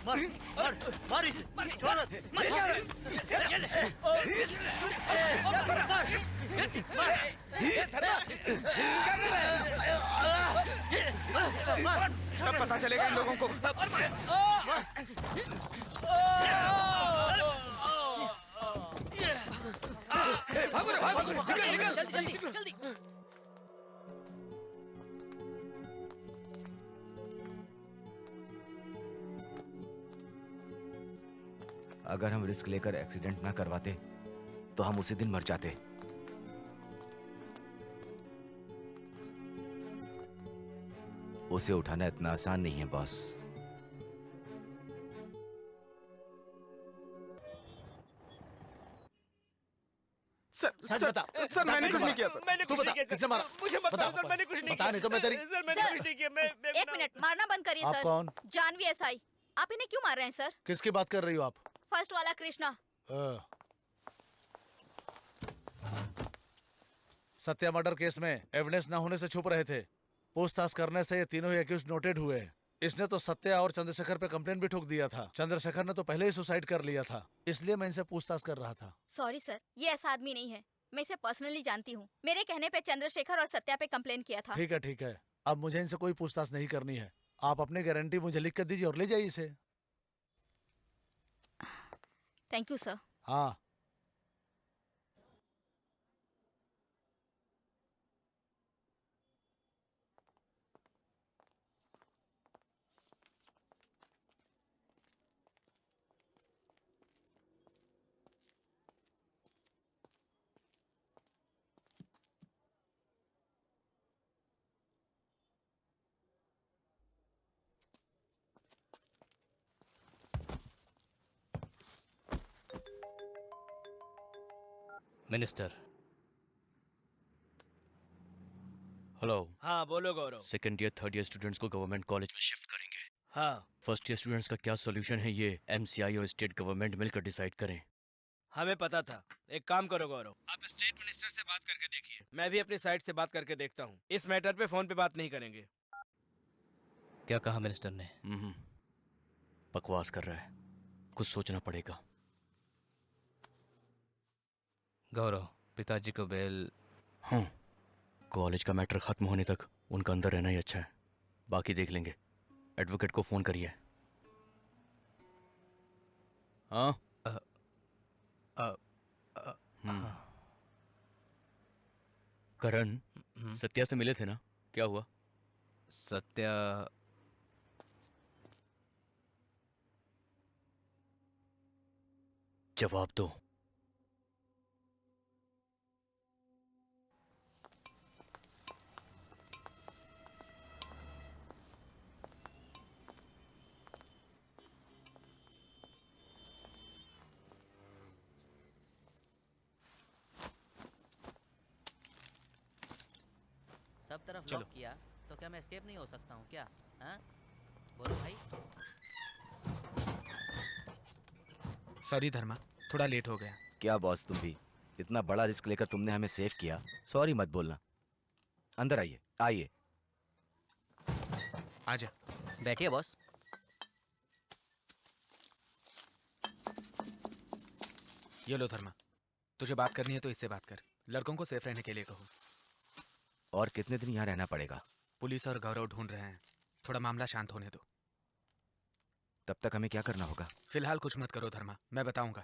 मार मार मार इसे, छोड़ मत, तब पता चलेगा इन लोगों को। भागो रे, भागो, निकल निकल जल्दी जल्दी जल्दी। अगर हम रिस्क लेकर एक्सीडेंट ना करवाते तो हम उसी दिन मर जाते। उसे उठाना इतना आसान नहीं है बॉस। सर बता, सर मैंने कुछ नहीं किया सर। मैंने तू कुछ बता, नहीं किया किसने मारा? मुझे मत बता, बताओ सर, मैंने कुछ नहीं बता, किया। नहीं तो मैं तेरी- सर मैंने सर, कुछ नहीं किया। मैं एक मिनट, मारना बंद करिए आप सर। कौन? जानवी एसआई, आप इन्हें क्यों मार रहे हैं सर? किसकी बात कर रही हो आप? फर्स्ट वाला कृष्णा। सत्या मर्डर केस में एविडेंस न होने से छुप रहे थे। पूछताछ करने से ये तीनों ही एक्यूज नोटेड हुए। इसने तो सत्या और चंद्रशेखर पे कंप्लेन भी ठोक दिया था। चंद्रशेखर ने तो पहले ही सुसाइड कर लिया था, इसलिए मैं इनसे पूछताछ कर रहा था। सॉरी सर, ये ऐसा आदमी नहीं है। मैं इसे पर्सनली जानती हूँ। मेरे कहने पे चंद्रशेखर और सत्या पे कंप्लेन किया था। ठीक है ठीक है, अब मुझे इनसे कोई पूछताछ नहीं करनी है। आप अपनी गारंटी मुझे लिख कर दीजिए और ले जाइए इसे। Thank you sir. हाँ, मिनिस्टर। हेलो। हाँ बोलो Gaurav. Second year third year students को गवर्नमेंट कॉलेज में शिफ्ट करेंगे। हाँ, फर्स्ट ईयर स्टूडेंट्स का क्या सॉल्यूशन है ये एमसीआई और स्टेट गवर्नमेंट मिलकर डिसाइड करें। हमें पता था। एक काम करो गौरव, आप स्टेट मिनिस्टर से बात करके देखिए। मैं भी अपनी साइड से बात करके देखता हूँ। इस मैटर पे फोन पे बात नहीं करेंगे। क्या कहा मिनिस्टर ने? बकवास कर रहा है, कुछ सोचना पड़ेगा। गौरव, पिताजी को बेल। हाँ, कॉलेज का मैटर खत्म होने तक उनका अंदर रहना ही अच्छा है, बाकी देख लेंगे। एडवोकेट को फोन करिए। हाँ। करण, सत्या से मिले थे ना, क्या हुआ? सत्या जवाब दो। सब तरफ चलो। लॉक किया तो क्या मैं एस्केप नहीं हो सकता हूँ क्या? हाँ बोलो भाई। सॉरी धर्मा, थोड़ा लेट हो गया। क्या बॉस, तुम भी इतना बड़ा रिस्क लेकर तुमने हमें सेव किया, सॉरी मत बोलना। अंदर आइए, आइए। आजा। बैठिए बॉस। ये लो धर्मा, तुझे बात करनी है तो इससे बात कर। लड़कों को सेफ रहने के लिए कहो। और कितने दिन यहाँ रहना पड़ेगा? पुलिस और गौरव ढूंढ रहे हैं, थोड़ा मामला शांत होने दो। तब तक हमें क्या करना होगा? फिलहाल कुछ मत करो धर्मा, मैं बताऊंगा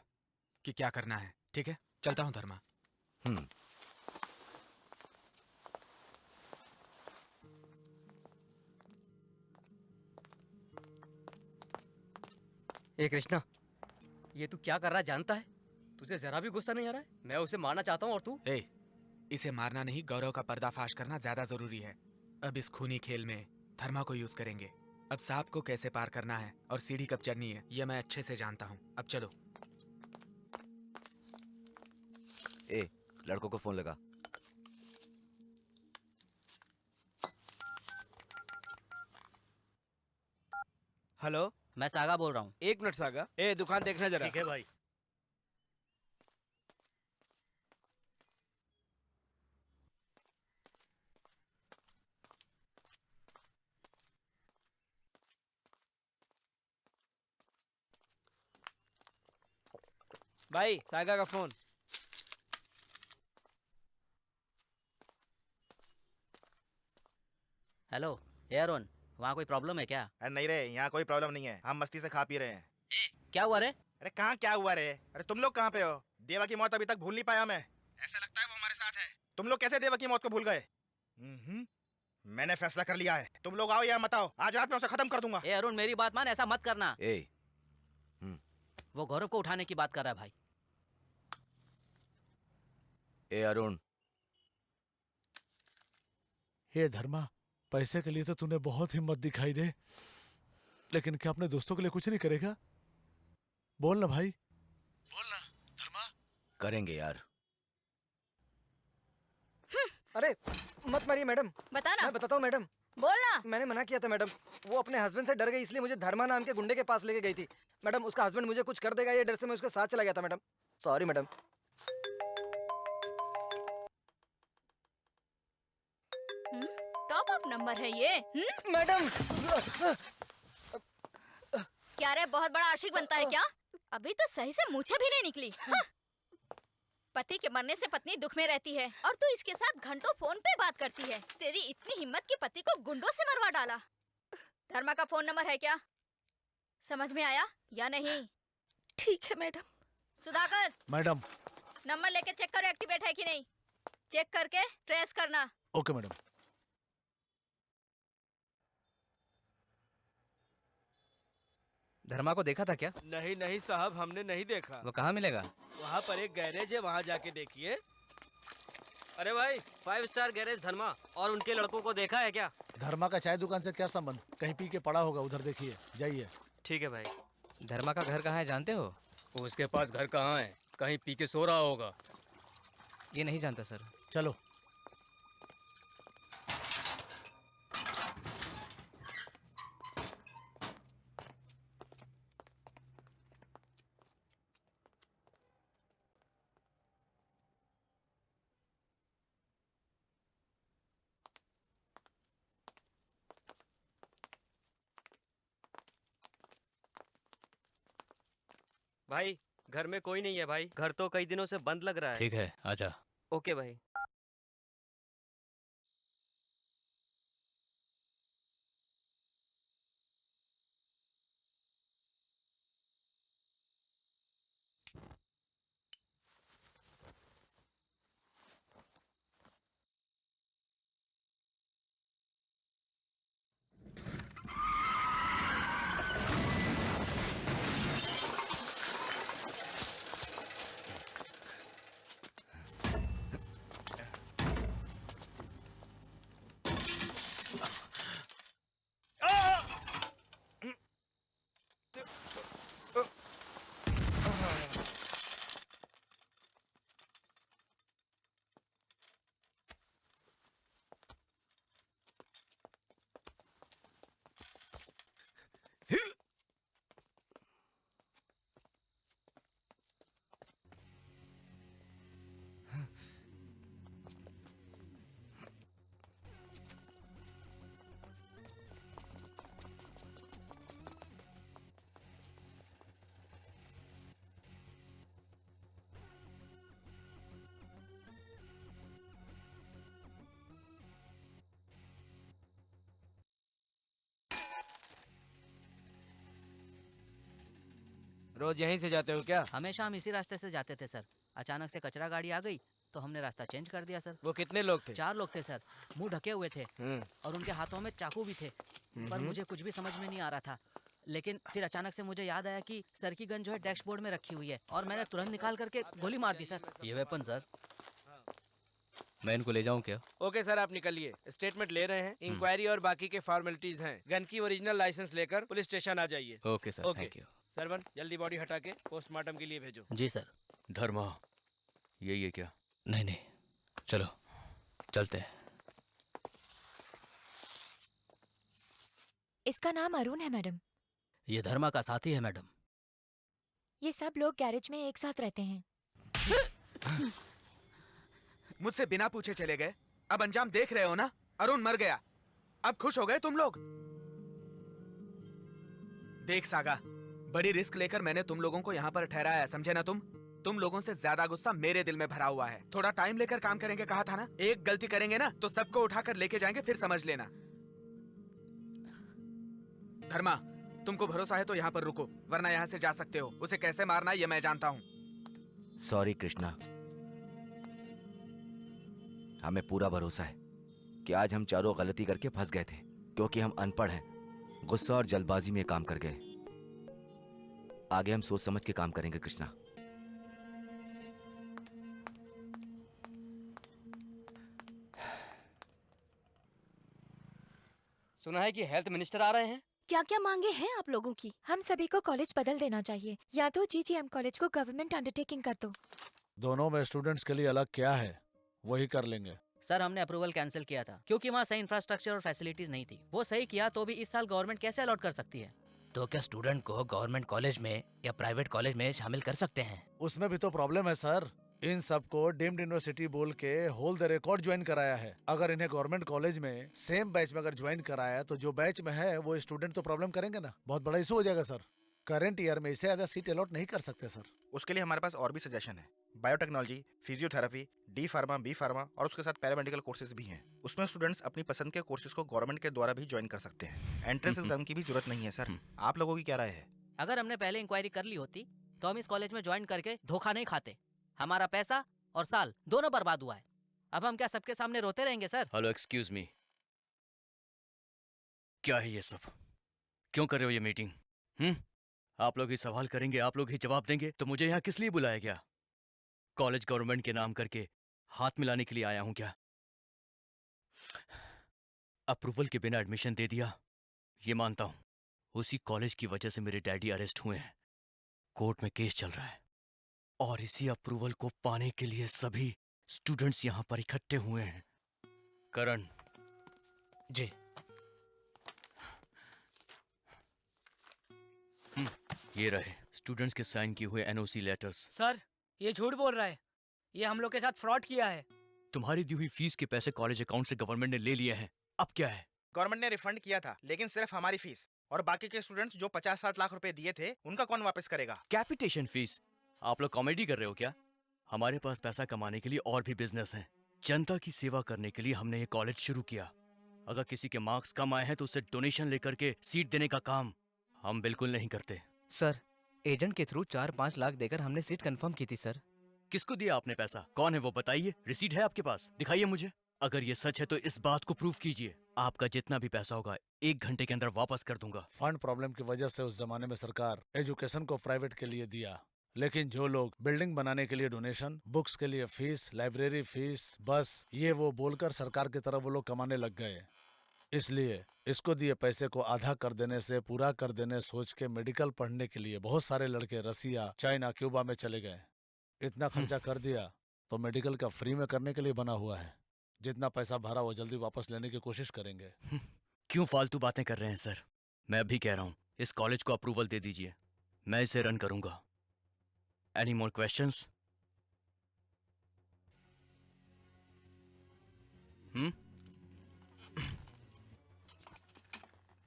कि क्या करना है। ठीक है, चलता हूँ धर्मा। ए कृष्णा, ये तू क्या कर रहा है जानता है? तुझे जरा भी गुस्सा नहीं आ रहा है? मैं उसे मारना चाहता हूँ और तू? ए, इसे मारना नहीं, गौरव का पर्दाफाश करना ज्यादा जरूरी है। अब इस खूनी खेल में धर्मा को यूज करेंगे। अब सांप को कैसे पार करना है और सीढ़ी कब चढ़नी है, ये मैं अच्छे से जानता हूँ। अब चलो। ए, लड़कों को फोन लगा। हेलो, मैं सागा बोल रहा हूँ। 1 मिनट सागा। ए दुकान देखना जरा। ठीक है भाई। भाई सागा का फोन। हेलो, ए अरुण, वहाँ कोई प्रॉब्लम है क्या? अरे नहीं रे, यहाँ कोई प्रॉब्लम नहीं है, हम मस्ती से खा पी रहे हैं। क्या हुआ रे? अरे कहाँ क्या हुआ रे? अरे तुम लोग कहाँ पे हो? देवा की मौत अभी तक भूल नहीं पाया मैं। ऐसा लगता है वो हमारे साथ है। तुम लोग कैसे देवा की मौत को भूल गए? मैंने फैसला कर लिया है, तुम लोग आओ या मत आओ, आज रात में उसे खत्म कर दूंगा। ए अरुण, मेरी बात मान, ऐसा मत करना। ए, वो गौरव को उठाने की बात कर रहा है भाई। ए अरुण, हे धर्मा, पैसे के लिए तो तूने बहुत हिम्मत दिखाई रे, लेकिन क्या अपने दोस्तों के लिए कुछ नहीं करेगा? बोल ना भाई, बोल ना धर्मा। करेंगे यार। अरे मत मारिए मैडम। बता ना। मैं बताता हूँ मैडम। बोलना। मैंने मना किया था मैडम, वो अपने हस्बैंड से डर गई इसलिए मुझे धर्मा नाम के गुंडे के पास लेके गई थी। मैडम उसका हस्बैंड मुझे कुछ कर देगा ये डर से मैं उसके साथ चला गया था madam. Sorry madam. Top up number है ये। मैडम क्या रे, बहुत बड़ा आशिक बनता है क्या? अभी तो सही से मूछें भी नहीं निकली। हाँ। पति के मरने से पत्नी दुख में रहती है और तू इसके साथ घंटों फोन पे बात करती है। तेरी इतनी हिम्मत कि पति को गुंडों से मरवा डाला। धर्मा का फोन नंबर है क्या? समझ में आया या नहीं? ठीक है मैडम। सुधाकर, मैडम। नंबर लेके चेक करो एक्टिवेट है कि नहीं। चेक करके ट्रेस करना। Okay madam. धर्मा को देखा था क्या? नहीं नहीं साहब, हमने नहीं देखा। वो कहाँ मिलेगा? वहाँ पर एक गैरेज है, वहाँ जाके देखिए। अरे भाई, 5 स्टार गैरेज धर्मा और उनके लड़कों को देखा है क्या? धर्मा का चाय दुकान से क्या संबंध? कहीं पी के पड़ा होगा, उधर देखिए, जाइए। ठीक है भाई। धर्मा का घर कहाँ है जानते हो? उसके पास घर कहाँ है? कहीं पी के सो रहा होगा। ये नहीं जानता सर। चलो। भाई, घर में कोई नहीं है भाई। घर तो कई दिनों से बंद लग रहा है। ठीक है, आजा। ओके भाई। रोज यहीं से जाते हो क्या? हमेशा हम इसी रास्ते से जाते थे सर। अचानक से कचरा गाड़ी आ गई तो हमने रास्ता चेंज कर दिया सर। वो कितने लोग थे? 4 लोग थे सर। मुंह ढके हुए थे और उनके हाथों में चाकू भी थे, पर मुझे कुछ भी समझ में नहीं आ रहा था। लेकिन फिर अचानक से मुझे याद आया कि सर की गन जो है डैशबोर्ड में रखी हुई है और मैंने तुरंत निकाल करके गोली मार दी सर। ये वेपन सर, मैं इनको ले जाऊं क्या? ओके सर, आप निकलिए। स्टेटमेंट ले रहे हैं, इंक्वायरी और बाकी के फॉर्मेलिटीज हैं। गन की ओरिजिनल लाइसेंस लेकर पुलिस स्टेशन आ जाइए। Okay sir, thank you. Sarvan, जल्दी बॉडी हटा के पोस्टमार्टम के लिए भेजो। जी सर। धर्मा, यही है क्या? नहीं नहीं, चलो चलते हैं। इसका नाम अरुण है मैडम। ये धर्मा का साथी है मैडम। ये सब लोग गैरेज में एक साथ रहते हैं। मुझसे बिना पूछे चले गए। अब अंजाम देख रहे हो ना? अरुण मर गया। अब खुश हो गए तुम लोग? देख सागा, बड़ी रिस्क लेकर मैंने तुम लोगों को यहाँ पर ठहराया, समझे ना तुम? तुम लोगों से ज्यादा गुस्सा मेरे दिल में भरा हुआ है। थोड़ा टाइम लेकर काम करेंगे कहा था ना? एक गलती करेंगे ना तो सबको उठाकर लेके जाएंगे, फिर समझ लेना। धर्मा, तुमको भरोसा है तो यहाँ पर रुको, वरना यहाँ से जा सकते हो। उसे कैसे मारना है ये मैं जानता हूँ। सॉरी कृष्णा, हमें पूरा भरोसा है कि आज हम चारों गलती करके फंस गए थे, क्योंकि हम अनपढ़ हैं, गुस्सा और जल्दबाजी में काम कर गए। आगे हम सोच समझ के काम करेंगे कृष्णा। सुना है कि हेल्थ मिनिस्टर आ रहे हैं। क्या क्या मांगे हैं आप लोगों की? हम सभी को कॉलेज बदल देना चाहिए, या तो जीजीएम कॉलेज को गवर्नमेंट अंडरटेकिंग कर दो। दोनों में स्टूडेंट्स के लिए अलग क्या है, वही कर लेंगे। सर हमने अप्रूवल कैंसिल किया था क्योंकि वहाँ सही इंफ्रास्ट्रक्चर और फैसिलिटीज नहीं थी। वो सही किया तो भी इस साल गवर्नमेंट कैसे अलॉट कर सकती है? तो क्या स्टूडेंट को गवर्नमेंट कॉलेज में या प्राइवेट कॉलेज में शामिल कर सकते हैं? उसमें भी तो प्रॉब्लम है सर। इन सबको डीम्ड यूनिवर्सिटी बोल के होल द रिकॉर्ड ज्वाइन कराया है। अगर इन्हें गवर्नमेंट कॉलेज में सेम बैच में अगर ज्वाइन कराया तो जो बैच में है वो स्टूडेंट तो प्रॉब्लम करेंगे ना, बहुत बड़ा इशू हो जाएगा सर। करंट ईयर में इससे ज्यादा सीट अलॉट नहीं कर सकते सर। उसके लिए हमारे पास और भी सजेशन है। Biotechnology, physiotherapy, D pharma, B pharma और उसके साथ पैरामेडिकल कोर्सेज भी हैं। उसमें स्टूडेंट्स अपनी पसंद के कोर्सेज को गवर्नमेंट के द्वारा भी ज्वाइन कर सकते हैं। एंट्रेंस एग्जाम की भी जरूरत नहीं है सर। आप लोगों की क्या राय है? अगर हमने पहले इंक्वायरी कर ली होती तो हम इस कॉलेज में ज्वाइन करके धोखा नहीं खाते। हमारा पैसा और साल दोनों बर्बाद हुआ है। अब हम क्या सबके सामने रोते रहेंगे सर? हेलो, एक्सक्यूज मी, क्या है ये सब? क्यों कर रहे हो ये मीटिंग? आप लोग ही सवाल करेंगे, आप लोग ही जवाब देंगे, तो मुझे यहाँ किस लिए बुलाया गया? कॉलेज गवर्नमेंट के नाम करके हाथ मिलाने के लिए आया हूं क्या? अप्रूवल के बिना एडमिशन दे दिया, ये मानता हूं। उसी कॉलेज की वजह से मेरे डैडी अरेस्ट हुए हैं, कोर्ट में केस चल रहा है, और इसी अप्रूवल को पाने के लिए सभी स्टूडेंट्स यहाँ पर इकट्ठे हुए हैं। करण जी, ये रहे स्टूडेंट्स के साइन किए हुए एनओसी लेटर्स। सर ये झूठ बोल रहा है, ये हम लोग के साथ फ्रॉड किया है। तुम्हारी दी हुई फीस के पैसे कॉलेज अकाउंट से गवर्नमेंट ने ले लिए हैं, अब क्या है? गवर्नमेंट ने रिफंड किया था, लेकिन सिर्फ हमारी फीस, और बाकी के स्टूडेंट्स जो 50-60 लाख रुपए दिए थे उनका कौन वापस करेगा? Capitation fees? आप लोग कॉमेडी कर रहे हो क्या? हमारे पास पैसा कमाने के लिए और भी बिजनेस हैं। जनता की सेवा करने के लिए हमने ये कॉलेज शुरू किया। अगर किसी के मार्क्स कम आए हैं तो उससे डोनेशन लेकर के सीट देने का काम हम बिल्कुल नहीं करते। सर एजेंट के थ्रू 4-5 लाख देकर हमने सीट कंफर्म की थी सर। किसको दिया आपने पैसा? कौन है वो बताइए, रिसीट है आपके पास? दिखाइए मुझे। अगर ये सच है तो इस बात को प्रूव कीजिए। आपका जितना भी पैसा होगा 1 घंटे के अंदर वापस कर दूंगा। फंड प्रॉब्लम की वजह से उस जमाने में सरकार एजुकेशन को प्राइवेट के लिए दिया, लेकिन जो लोग बिल्डिंग बनाने के लिए डोनेशन, बुक्स के लिए फीस, लाइब्रेरी फीस, बस ये वो बोलकर सरकार की तरफ वो लोग कमाने लग गए। इसलिए इसको दिए पैसे को आधा कर देने से पूरा कर देने सोच के मेडिकल पढ़ने के लिए बहुत सारे लड़के रसिया, चाइना, क्यूबा में चले गए। इतना खर्चा कर दिया तो मेडिकल का फ्री में करने के लिए बना हुआ है। जितना पैसा भरा वो जल्दी वापस लेने की कोशिश करेंगे। क्यों फालतू बातें कर रहे हैं सर? मैं अभी कह रहा हूँ इस कॉलेज को अप्रूवल दे दीजिए, मैं इसे रन करूंगा। Any more questions?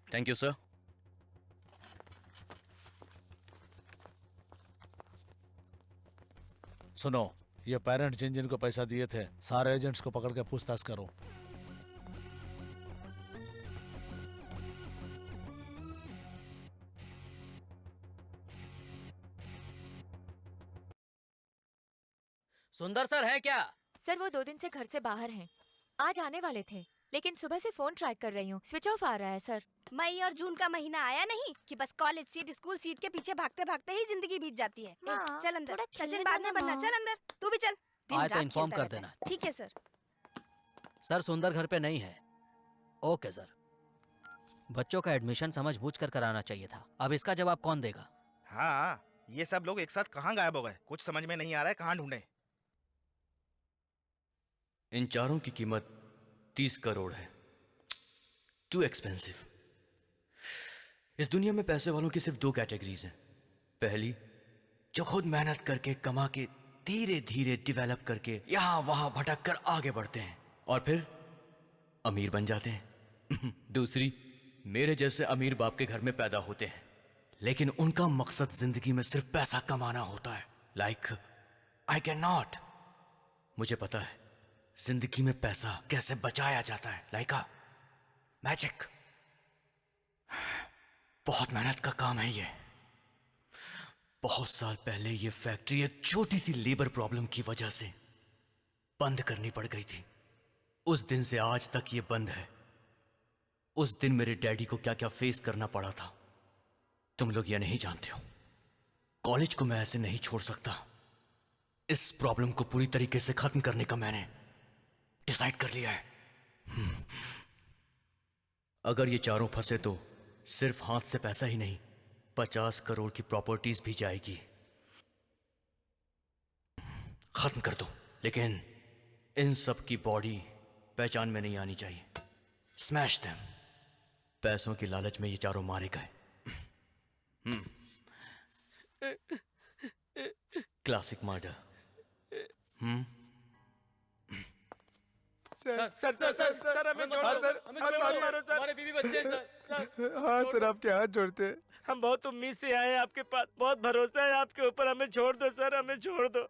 Thank you sir. सुनो, ये पेरेंट्स जिन जिन को पैसा दिए थे सारे एजेंट्स को पकड़ के पूछताछ करो। सुंदर सर है क्या? सर वो 2 दिन से घर से बाहर हैं। आज आने वाले थे, लेकिन सुबह से फोन ट्राई कर रही हूँ, स्विच ऑफ आ रहा है सर। मई और जून का महीना आया नहीं कि बस कॉलेज सीट, स्कूल सीट के पीछे भागते भागते ही जिंदगी बीत जाती है। चल अंदर, सचिन बाद में बनना, चल अंदर, तू भी चल। आज तो इन्फॉर्म कर देना। ठीक है सर। सर सुंदर घर पे नहीं है। Okay sir. बच्चों का एडमिशन समझ बूझ कर कराना चाहिए था, अब इसका जवाब कौन देगा? हाँ, ये सब लोग एक साथ कहाँ गायब हो गए? कुछ समझ में नहीं आ रहा है, कहाँ ढूंढे? इन चारों की कीमत 30 करोड़ है। Too expensive. इस दुनिया में पैसे वालों की सिर्फ दो कैटेगरीज हैं। पहली, जो खुद मेहनत करके कमा के धीरे धीरे डेवलप करके यहां वहां भटक कर आगे बढ़ते हैं और फिर अमीर बन जाते हैं। दूसरी, मेरे जैसे अमीर बाप के घर में पैदा होते हैं लेकिन उनका मकसद जिंदगी में सिर्फ पैसा कमाना होता है। Like I can not. मुझे पता है जिंदगी में पैसा कैसे बचाया जाता है, लाइक अ मैजिक। बहुत मेहनत का काम है ये। बहुत साल पहले ये फैक्ट्री एक छोटी सी लेबर प्रॉब्लम की वजह से बंद करनी पड़ गई थी। उस दिन से आज तक ये बंद है। उस दिन मेरे डैडी को क्या क्या फेस करना पड़ा था तुम लोग ये नहीं जानते हो। कॉलेज को मैं ऐसे नहीं छोड़ सकता। इस प्रॉब्लम को पूरी तरीके से खत्म करने का मैंने डिसाइड कर लिया है। अगर ये चारों फंसे तो सिर्फ हाथ से पैसा ही नहीं 50 करोड़ की प्रॉपर्टीज भी जाएगी। खत्म कर दो, लेकिन इन सब की बॉडी पहचान में नहीं आनी चाहिए। Smash them. पैसों की लालच में ये चारों मारे गए। Classic murder. सर हमें छोड़ो सर, हमें मारो सर, हमारे बीवी बच्चे हैं सर। हाँ सर, आपके हाथ जोड़ते हैं। हम बहुत उम्मीद से आए हैं आपके पास, बहुत भरोसा है आपके ऊपर। हमें छोड़ दो सर, हमें छोड़ दो।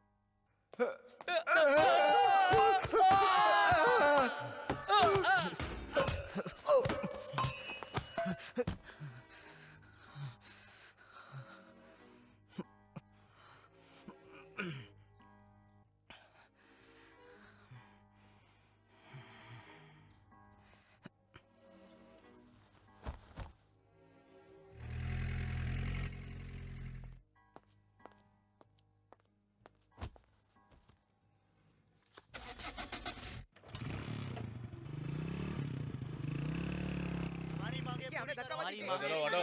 चलो हटो,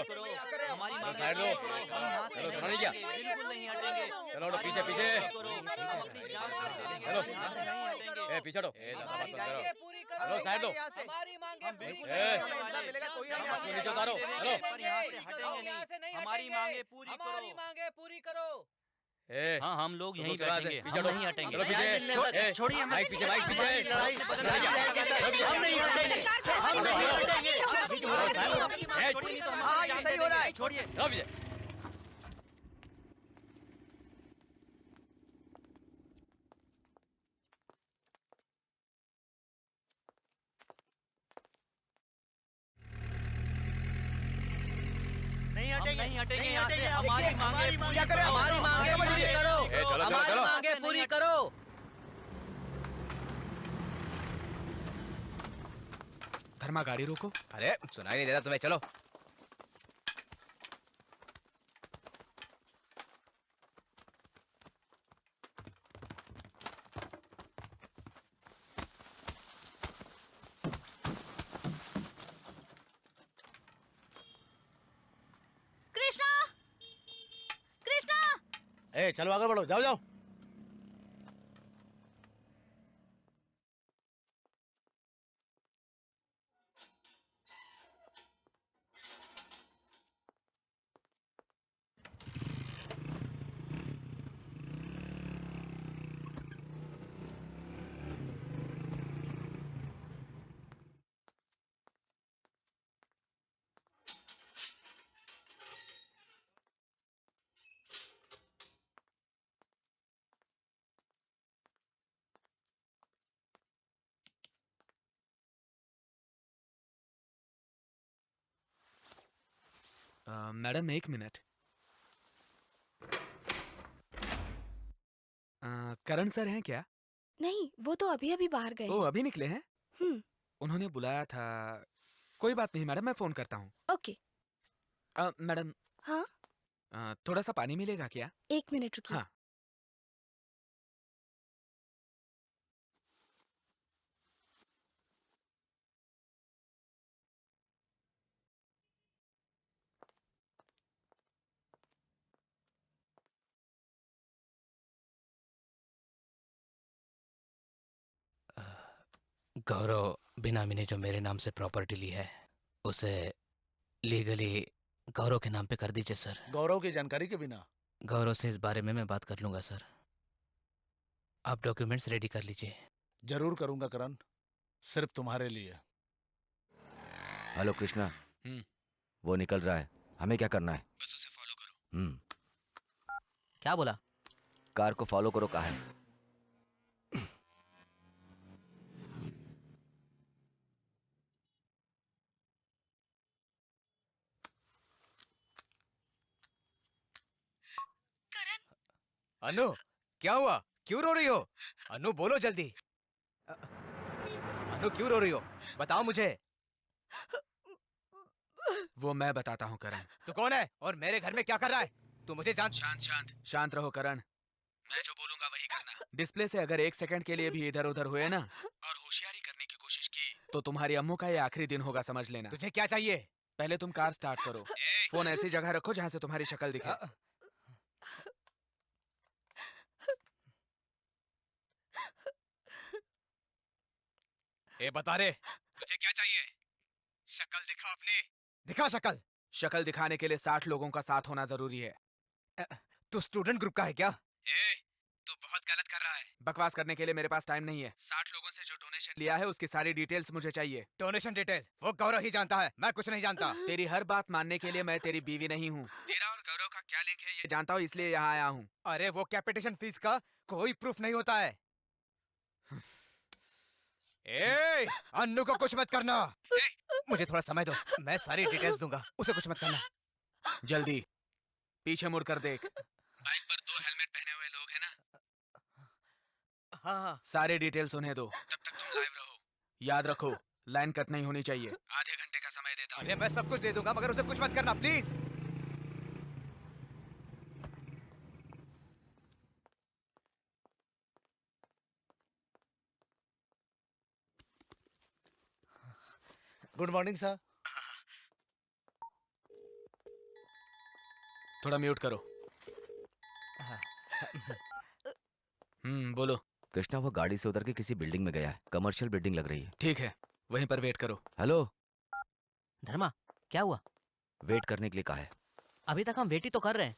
साइड दो। चलो सुना नहीं क्या? चलो हटो, पीछे पीछे। चलो ए पीछे हटो। चलो साइड दो। नीचे उतारो। चलो हमारी मांगे पूरी करो। हाँ हम लोग यहीं बैठेंगे, पीछे हम नहीं हटेंगे। चलो पीछे। छोड़िए माइक पीछे, माइक पीछे। हम नहीं हटेंगे, हम नहीं हटेंगे। हाँ ये सही हो रहा है, छोड़िए। चलो पीछे। नहीं हटेंगे यहाँ से। हमारी मांगे पूरी करो। हमारी मांगे पूरी करो। हमारी मांगे पूरी करो। धर्मा गाड़ी रोको। अरे सुनाई नहीं देता तुम्हें, चलो। कृष्णा, कृष्णा। ए चलो आगे बढ़ो, जाओ जाओ। मैडम एक मिनट। करण सर हैं क्या? नहीं, वो तो अभी अभी बाहर गए। ओ अभी निकले हैं? उन्होंने बुलाया था। कोई बात नहीं मैडम, मैं फोन करता हूँ। ओके। मैडम। हाँ? थोड़ा सा पानी मिलेगा क्या? 1 मिनट रुकिए। हाँ। गौरव बिनामी ने जो मेरे नाम से प्रॉपर्टी ली है उसे लीगली गौरव के नाम पे कर दीजिए सर। गौरव की जानकारी के बिना? गौरव से इस बारे में मैं बात कर लूंगा सर। आप डॉक्यूमेंट्स रेडी कर लीजिए। जरूर करूंगा करण, सिर्फ तुम्हारे लिए। हेलो कृष्णा, वो निकल रहा है, हमें क्या करना है? बस उसे फॉलो करो। क्या बोला? कार को फॉलो करो कहा है। अनु, क्या हुआ? क्यों रो रही हो? अनु बोलो जल्दी। अनु क्यों रो रही हो? बताओ मुझे। वो मैं बताता हूँ करण। तू कौन है और मेरे घर में क्या कर रहा है? तू मुझे जान। शांत रहो करण, मैं जो बोलूंगा वही करना। डिस्प्ले से अगर 1 सेकंड के लिए भी इधर उधर हुए ना और होशियारी करने की कोशिश की तो तुम्हारी अम्मू का ये आखिरी दिन होगा, समझ लेना। तुझे क्या चाहिए? पहले तुम कार स्टार्ट करो। फोन ऐसी जगह रखो जहाँ से तुम्हारी शक्ल दिखे। ए बता रे, तुझे क्या चाहिए? शक्ल दिखा अपनी। दिखा शक्ल। शक्ल दिखाने के लिए 60 लोगों का साथ होना जरूरी है। तू स्टूडेंट ग्रुप का है क्या? तू बहुत गलत कर रहा है। बकवास करने के लिए मेरे पास टाइम नहीं है। 60 लोगों से जो डोनेशन लिया है उसकी सारी डिटेल्स मुझे चाहिए। डोनेशन डिटेल वो गौरव ही जानता है, मैं कुछ नहीं जानता। तेरी हर बात मानने के लिए मैं तेरी बीवी नहीं हूँ। तेरा और गौरव का क्या लिंक है ये जानता हूँ, इसलिए यहाँ आया हूँ। अरे वो कैपिटेशन फीस का कोई प्रूफ नहीं होता है। ए, अन्नू को कुछ मत करना। मुझे थोड़ा समय दो, मैं सारी डिटेल्स दूंगा, उसे कुछ मत करना। जल्दी पीछे मुड़कर देख। बाइक पर 2 हेलमेट पहने हुए लोग हैं ना? हाँ। सारे डिटेल्स उन्हें दो, तब तक तुम लाइव रहो। याद रखो, लाइन कट नहीं होनी चाहिए। आधे घंटे का समय देता हूँ। अरे मैं सब कुछ दे दूंगा मगर उसे कुछ मत करना प्लीज। Good morning sir. थोड़ा म्यूट करो। बोलो। कृष्णा वो गाड़ी से उतर के किसी बिल्डिंग में गया है, कमर्शियल बिल्डिंग लग रही है। ठीक है, वहीं पर वेट करो। हेलो धर्मा, क्या हुआ? वेट करने के लिए कहा है। अभी तक हम वेट ही तो कर रहे हैं।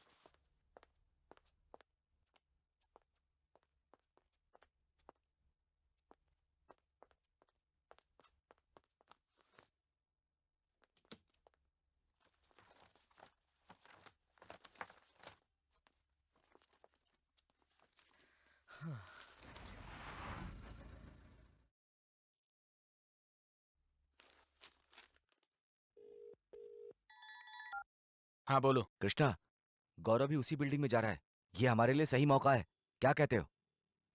हाँ बोलो। कृष्णा, गौरव भी उसी बिल्डिंग में जा रहा है, ये हमारे लिए सही मौका है, क्या कहते हो?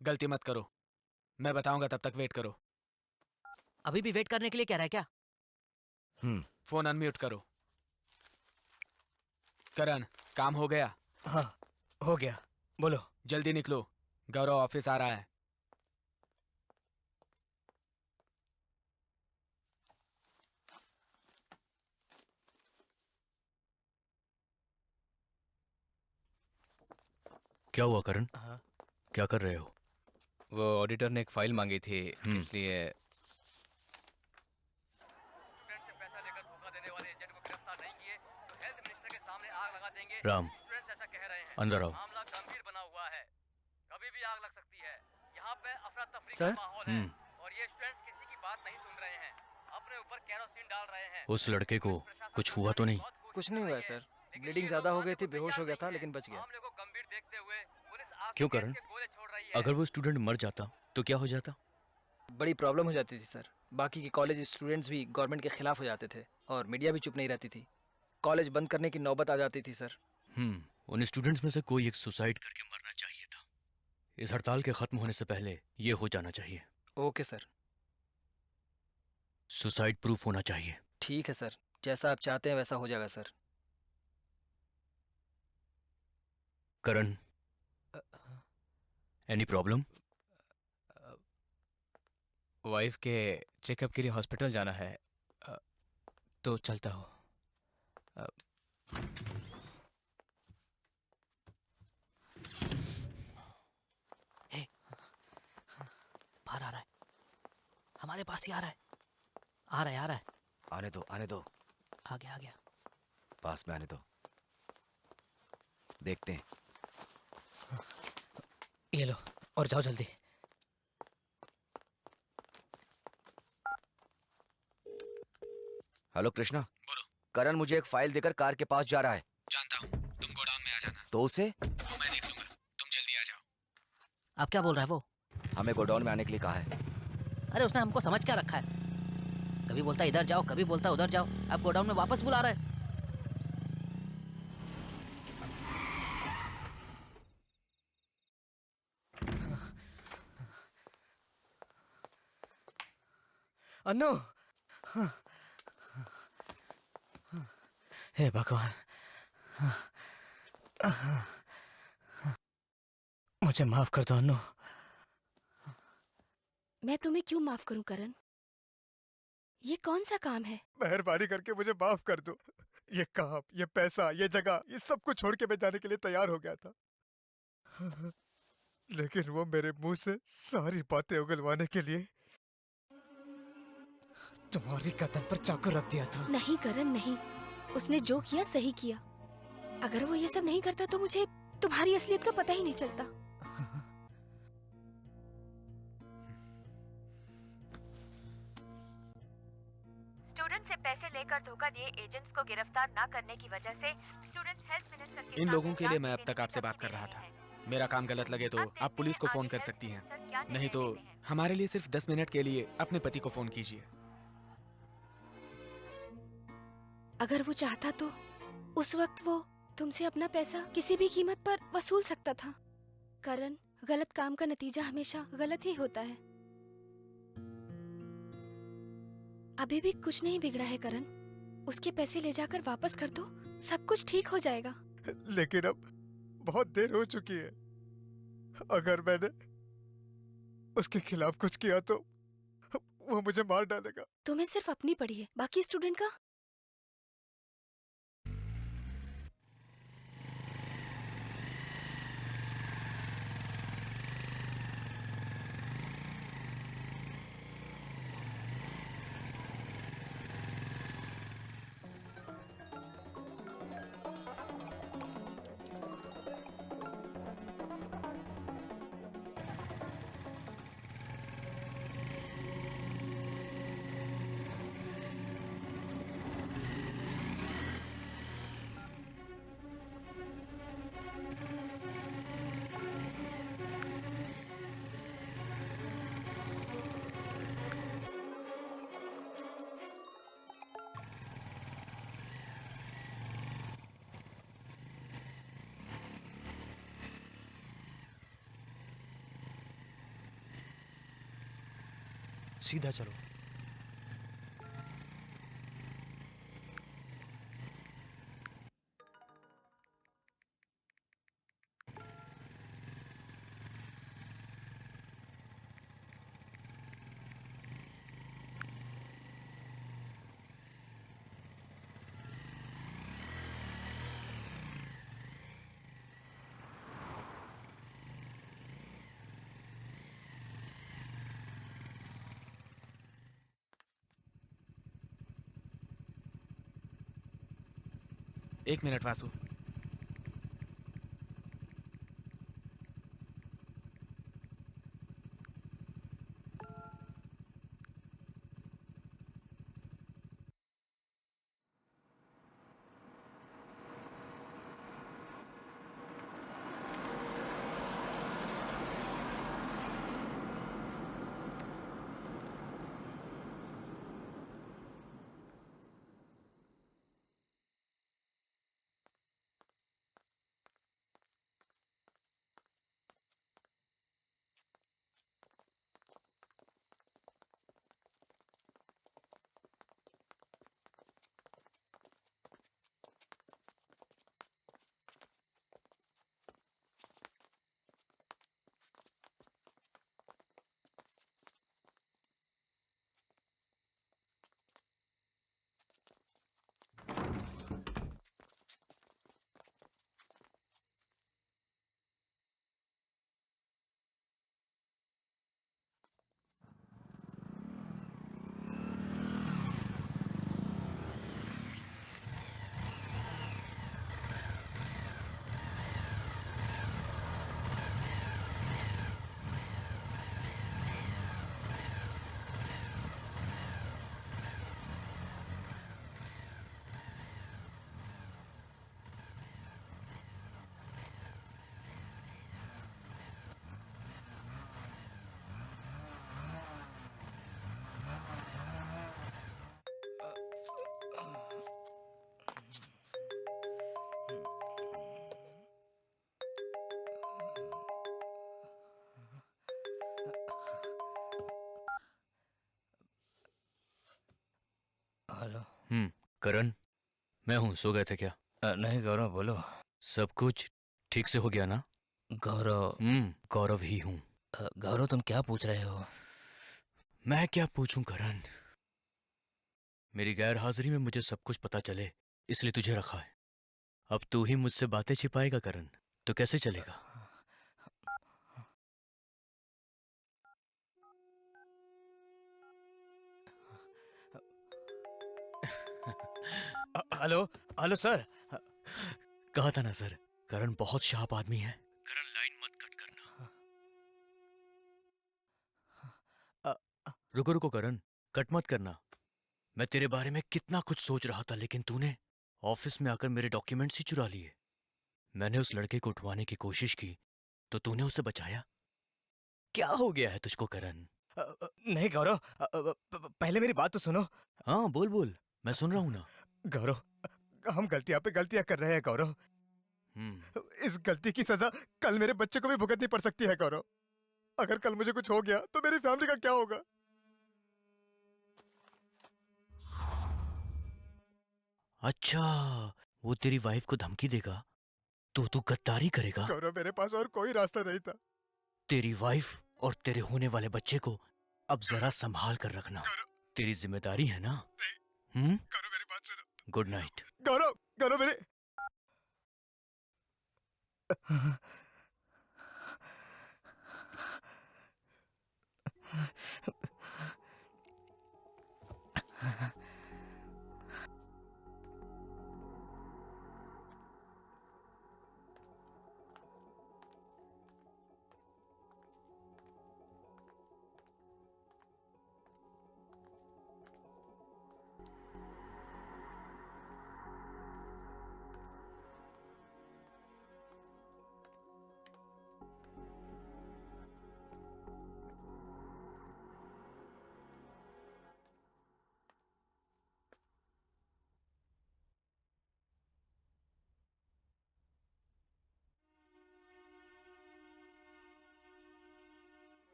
गलती मत करो, मैं बताऊंगा, तब तक वेट करो। अभी भी वेट करने के लिए कह रहा है क्या? फोन अनम्यूट करो। करण, काम हो गया? हाँ हो गया, बोलो। जल्दी निकलो, गौरव ऑफिस आ रहा है। क्या हुआ करण? क्या कर रहे हो? वो ऑडिटर ने एक फाइल मांगी थी, इसलिए। राम, अंदर आओ। सर? उस लड़के को कुछ हुआ तो नहीं? कुछ नहीं हुआ है सर, ब्लीडिंग ज्यादा हो गई थी, बेहोश हो गया था लेकिन बच गया। क्यों करण? अगर वो स्टूडेंट मर जाता तो क्या हो जाता? बड़ी प्रॉब्लम हो जाती थी सर। बाकी के कॉलेज स्टूडेंट्स भी गवर्नमेंट के खिलाफ हो जाते थे और मीडिया भी चुप नहीं रहती थी। कॉलेज बंद करने की नौबत आ जाती थी सर। उन स्टूडेंट्स में से कोई एक सुसाइड करके मरना चाहिए था। इस हड़ताल के खत्म होने से पहले ये हो जाना चाहिए। Okay sir. सुसाइड प्रूफ होना चाहिए। ठीक है सर, जैसा आप चाहते हैं वैसा हो जाएगा सर। करण, एनी प्रॉब्लम? वाइफ के चेकअप के लिए हॉस्पिटल जाना है, तो चलता हूँ। बाहर आ रहा है, हमारे पास ही आ रहा है, आ रहा है, आ रहा है। आने दो, आने दो। आ गया, आ गया। पास में आने दो, देखते हैं। ये लो और जाओ जल्दी। हेलो कृष्णा। बोलो। करण मुझे एक फाइल देकर कार के पास जा रहा है। जानता हूँ, तुम गोडाउन में आ जाना। तो उसे? वो मैं देख लूंगा, तुम जल्दी आ जाओ। अब क्या बोल रहा है वो? हमें गोडाउन में आने के लिए कहा है। अरे उसने हमको समझ क्या रखा है? कभी बोलता इधर जाओ, कभी बोलता उधर जाओ, अब गोडाउन में वापस बुला रहा है। अन्नू, हे भगवान, मुझे माफ कर दो अन्नू। मैं तुम्हें क्यों माफ करूं करण? ये कौन सा काम है? मेहरबानी करके मुझे माफ कर दो। ये काम, ये पैसा, ये जगह, ये सब कुछ छोड़ के मैं जाने के लिए तैयार हो गया था, लेकिन वो मेरे मुंह से सारी बातें उगलवाने के लिए तुम्हारी गर्दन पर चाकू रख दिया था। नहीं करण नहीं, उसने जो किया सही किया। अगर वो ये सब नहीं करता तो मुझे तुम्हारी असलियत का पता ही नहीं चलता। स्टूडेंट से पैसे लेकर धोखा दिए एजेंट्स को गिरफ्तार न करने की वजह से स्टूडेंट हेल्थ मिनिस्टर के इन सामने लोगों के लिए जांच मैं अब देने तक आपसे की बात कर धमकी रहा दे था। रहे हैं। मेरा काम गलत लगे तो आप पुलिस को फोन कर सकती हैं, नहीं तो हमारे लिए सिर्फ 10 मिनट के लिए अपने पति को फोन कीजिए। अगर वो चाहता तो उस वक्त वो तुमसे अपना पैसा किसी भी कीमत पर वसूल सकता था। करण, गलत काम का नतीजा हमेशा गलत ही होता है। अभी भी कुछ नहीं बिगड़ा है करण, उसके पैसे ले जाकर वापस कर दो, सब कुछ ठीक हो जाएगा। लेकिन अब बहुत देर हो चुकी है। अगर मैंने उसके खिलाफ कुछ किया तो वो मुझे मार डालेगा। तुम्हें सिर्फ अपनी पड़ी है, बाकी स्टूडेंट का? सीधा चलो। एक मिनट वासु। हेलो। करण, मैं हूँ। सो गए थे क्या? नहीं गौरव, बोलो। सब कुछ ठीक से हो गया ना? गौरव। गौरव ही हूँ। गौरव, तुम क्या पूछ रहे हो? मैं क्या पूछूं करण? मेरी गैर हाजिरी में मुझे सब कुछ पता चले, इसलिए तुझे रखा है। अब तू ही मुझसे बातें छिपाएगा करण, तो कैसे चलेगा? Hello hello sir. कहा था ना सर, करण बहुत शार्प आदमी है। करण, लाइन मत कट करना। रुको रुको करण, कट मत करना। मैं तेरे बारे में कितना कुछ सोच रहा था, लेकिन तूने ऑफिस में आकर मेरे डॉक्यूमेंट्स ही चुरा लिए। मैंने उस लड़के को उठवाने की कोशिश की तो तूने उसे बचाया। क्या हो गया है तुझको करण? नहीं गौरव, पहले मेरी बात तो सुनो। हाँ बोल बोल, मैं सुन रहा हूँ ना। गौरव, हम गलतियां पे गलतियां कर रहे हैं गौरव। इस गलती की सजा कल मेरे बच्चे को भी भुगतनी पड़ सकती है गौरव। अगर कल मुझे कुछ हो गया तो मेरी फैमिली का क्या होगा? अच्छा, वो तेरी वाइफ को धमकी देगा तो तू गद्दारी करेगा? गौरव, मेरे पास और कोई रास्ता नहीं था। तेरी वाइफ और तेरे होने वाले बच्चे को अब जरा संभाल कर रखना, तेरी जिम्मेदारी है ना? गौरव, मेरी बात सुनो। Good night. गौरव, गौरव मेरे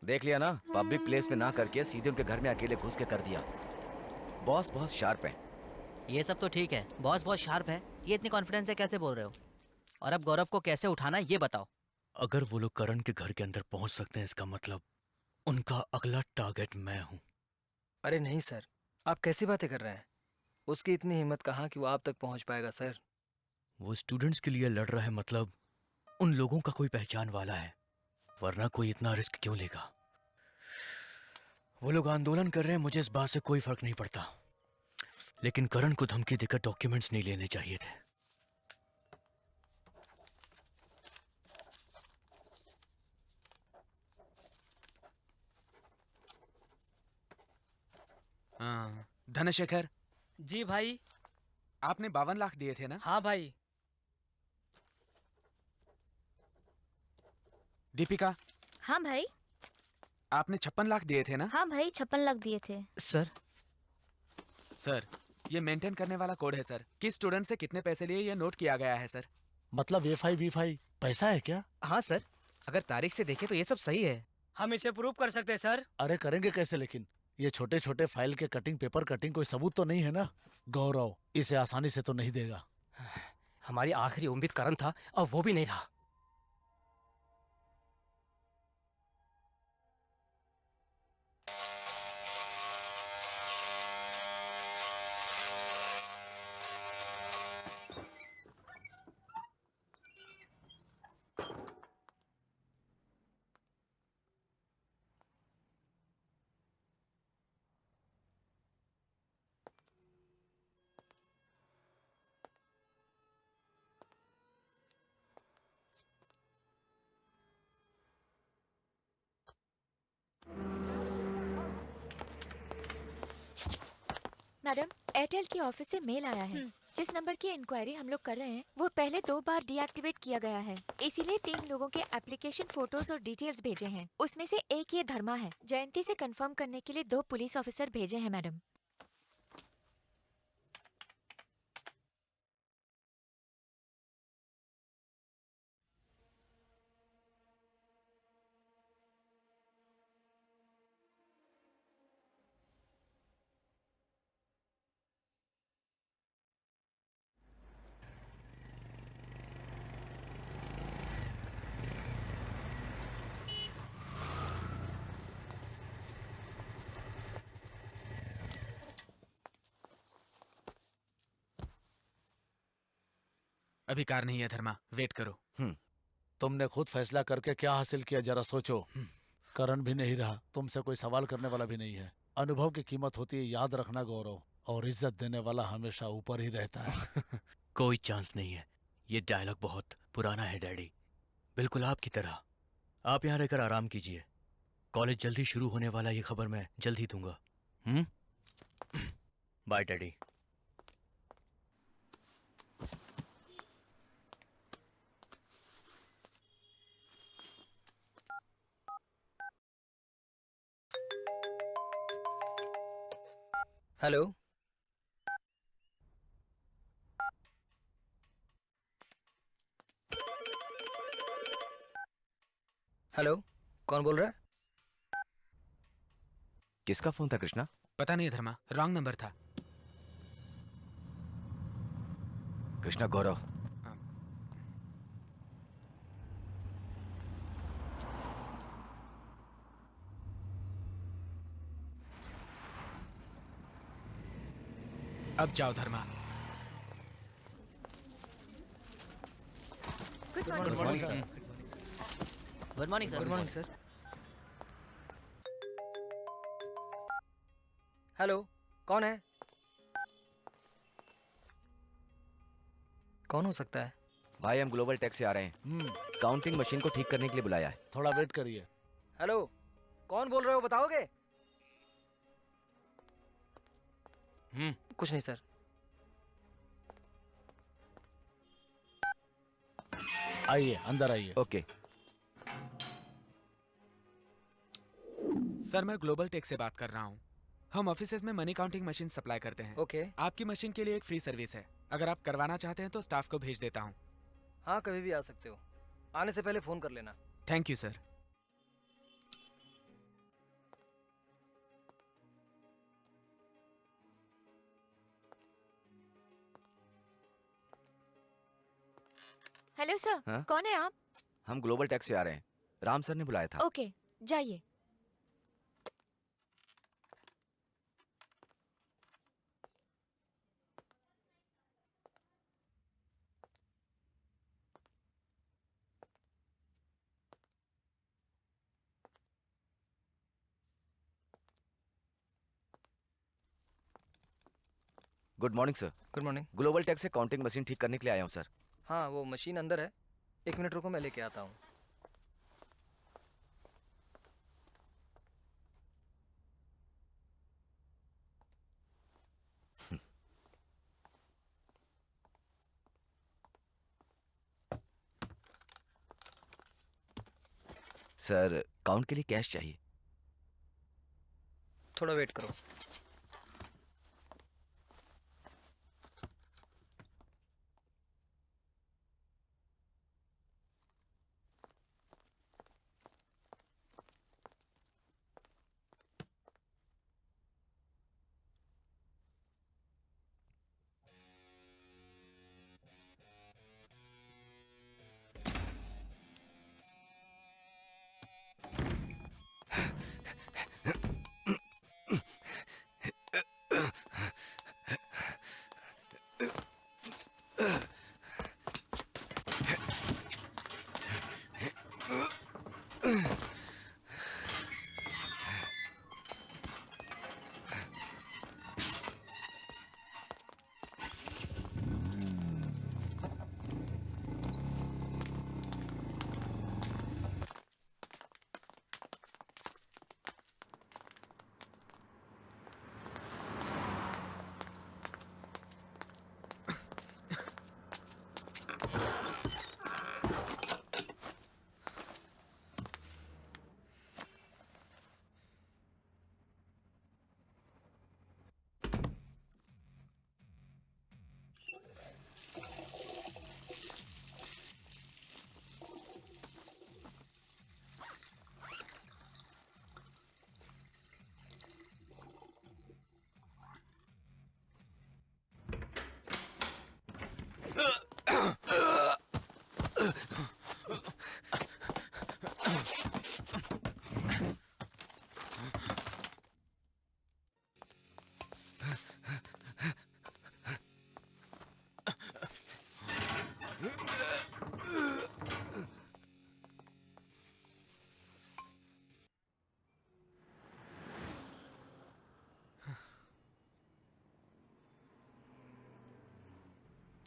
देख लिया ना, पब्लिक प्लेस में ना करके सीधे उनके घर में अकेले घुस के कर दिया। बॉस बहुत शार्प है। ये सब तो ठीक है, बॉस बहुत शार्प है, ये इतनी कॉन्फिडेंस से कैसे बोल रहे हो? और अब गौरव को कैसे उठाना ये बताओ। अगर वो लोग करण के घर के अंदर पहुंच सकते हैं, इसका मतलब उनका अगला टारगेट मैं हूं। अरे नहीं सर, आप कैसी बातें कर रहे हैं? उसकी इतनी हिम्मत कहाँ कि वो आप तक पहुंच पाएगा सर। वो स्टूडेंट्स के लिए लड़ रहा है, मतलब उन लोगों का कोई पहचान वाला है, वरना कोई इतना रिस्क क्यों लेगा? वो लोग आंदोलन कर रहे हैं, मुझे इस बात से कोई फर्क नहीं पड़ता, लेकिन करण को धमकी देकर डॉक्यूमेंट्स नहीं लेने चाहिए थे। धनशेखर जी भाई। आपने 52 लाख दिए थे ना? हाँ भाई। दीपिका, हाँ भाई। आपने 56 लाख दिए थे ना? हाँ भाई 56 लाख दिए थे। सर सर, ये मेंटेन करने वाला कोड है सर। किस स्टूडेंट से कितने पैसे लिए ये नोट किया गया है सर। मतलब A5 पैसा है क्या? हाँ सर, अगर तारीख से देखें तो ये सब सही है। हम इसे प्रूव कर सकते हैं सर। अरे करेंगे कैसे, लेकिन ये छोटे छोटे फाइल के कटिंग, पेपर कटिंग कोई सबूत तो नहीं है ना? गौरव इसे आसानी से तो नहीं देगा। हमारी आखिरी उम्मीद करण था और वो भी नहीं रहा। मैडम, एयरटेल के ऑफिस से मेल आया है। जिस नंबर की इंक्वायरी हम लोग कर रहे हैं वो पहले 2 बार डीएक्टिवेट किया गया है, इसीलिए 3 लोगों के एप्लीकेशन फोटोज और डिटेल्स भेजे हैं। उसमें से एक ये धर्मा है। जयंती से कंफर्म करने के लिए 2 पुलिस ऑफिसर भेजे हैं मैडम। अभी कार नहीं है धर्मा, वेट करो। तुमने खुद फैसला करके क्या हासिल किया, जरा सोचो। करण भी नहीं रहा, तुमसे कोई सवाल करने वाला भी नहीं है। अनुभव की कीमत होती है, याद रखना गौरव। और इज्जत देने वाला हमेशा ऊपर ही रहता है। कोई चांस नहीं है। ये डायलॉग बहुत पुराना है डैडी, बिल्कुल आपकी तरह। आप यहाँ रहकर आराम कीजिए। कॉलेज जल्दी शुरू होने वाला, ये खबर मैं जल्द ही दूंगा। Bye daddy. हेलो, हेलो, कौन बोल रहा है? किसका फोन था कृष्णा? पता नहीं धर्मा, रॉन्ग नंबर था। कृष्णा, गौरव। अब जाओ Dharma. Good morning sir. Good morning sir. Good morning sir. Hello, कौन है? कौन हो सकता है? भाई, हम ग्लोबल टेक से आ रहे हैं। काउंटिंग मशीन को ठीक करने के लिए बुलाया है। थोड़ा वेट करिए। हेलो, कौन बोल रहे हो, बताओगे? कुछ नहीं सर। आइए, अंदर आइए। ओके। सर, मैं ग्लोबल टेक से बात कर रहा हूँ। हम ऑफिसेज में मनी काउंटिंग मशीन सप्लाई करते हैं। ओके। आपकी मशीन के लिए एक फ्री सर्विस है। अगर आप करवाना चाहते हैं तो स्टाफ को भेज देता हूँ। हाँ, कभी भी आ सकते हो। आने से पहले फोन कर लेना। Thank you sir. Hello sir. हाँ? कौन है आप? हम ग्लोबल टेक से आ रहे हैं। राम सर ने बुलाया था। ओके, जाइए। Good morning sir. Good morning. Global tech से काउंटिंग मशीन ठीक करने के लिए आया हूँ सर। हाँ, वो मशीन अंदर है। 1 मिनट रुको, मैं लेके आता हूँ। सर, काउंट के लिए कैश चाहिए। थोड़ा वेट करो।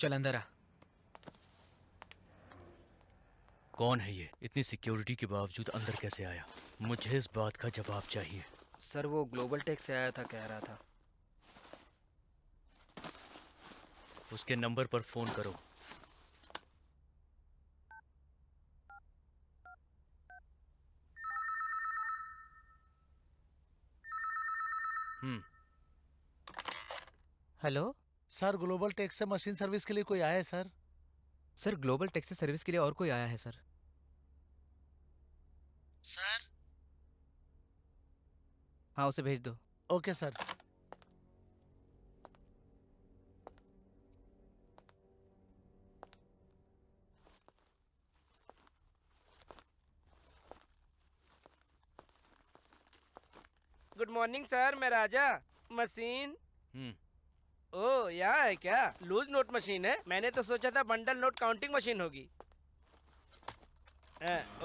चल अंदर आ। कौन है ये? इतनी सिक्योरिटी के बावजूद अंदर कैसे आया? मुझे इस बात का जवाब चाहिए। सर वो ग्लोबल टेक से आया था, कह रहा था। उसके नंबर पर फोन करो। हेलो सर, ग्लोबल टेक से मशीन सर्विस के लिए कोई आया है sir? Sir, global taxi service के लिए और कोई आया है सर? सर? हाँ, उसे भेज दो। Okay sir. Good morning sir, मैं राजा। मशीन ओ यहाँ है क्या? लूज नोट मशीन है? मैंने तो सोचा था बंडल नोट काउंटिंग मशीन होगी।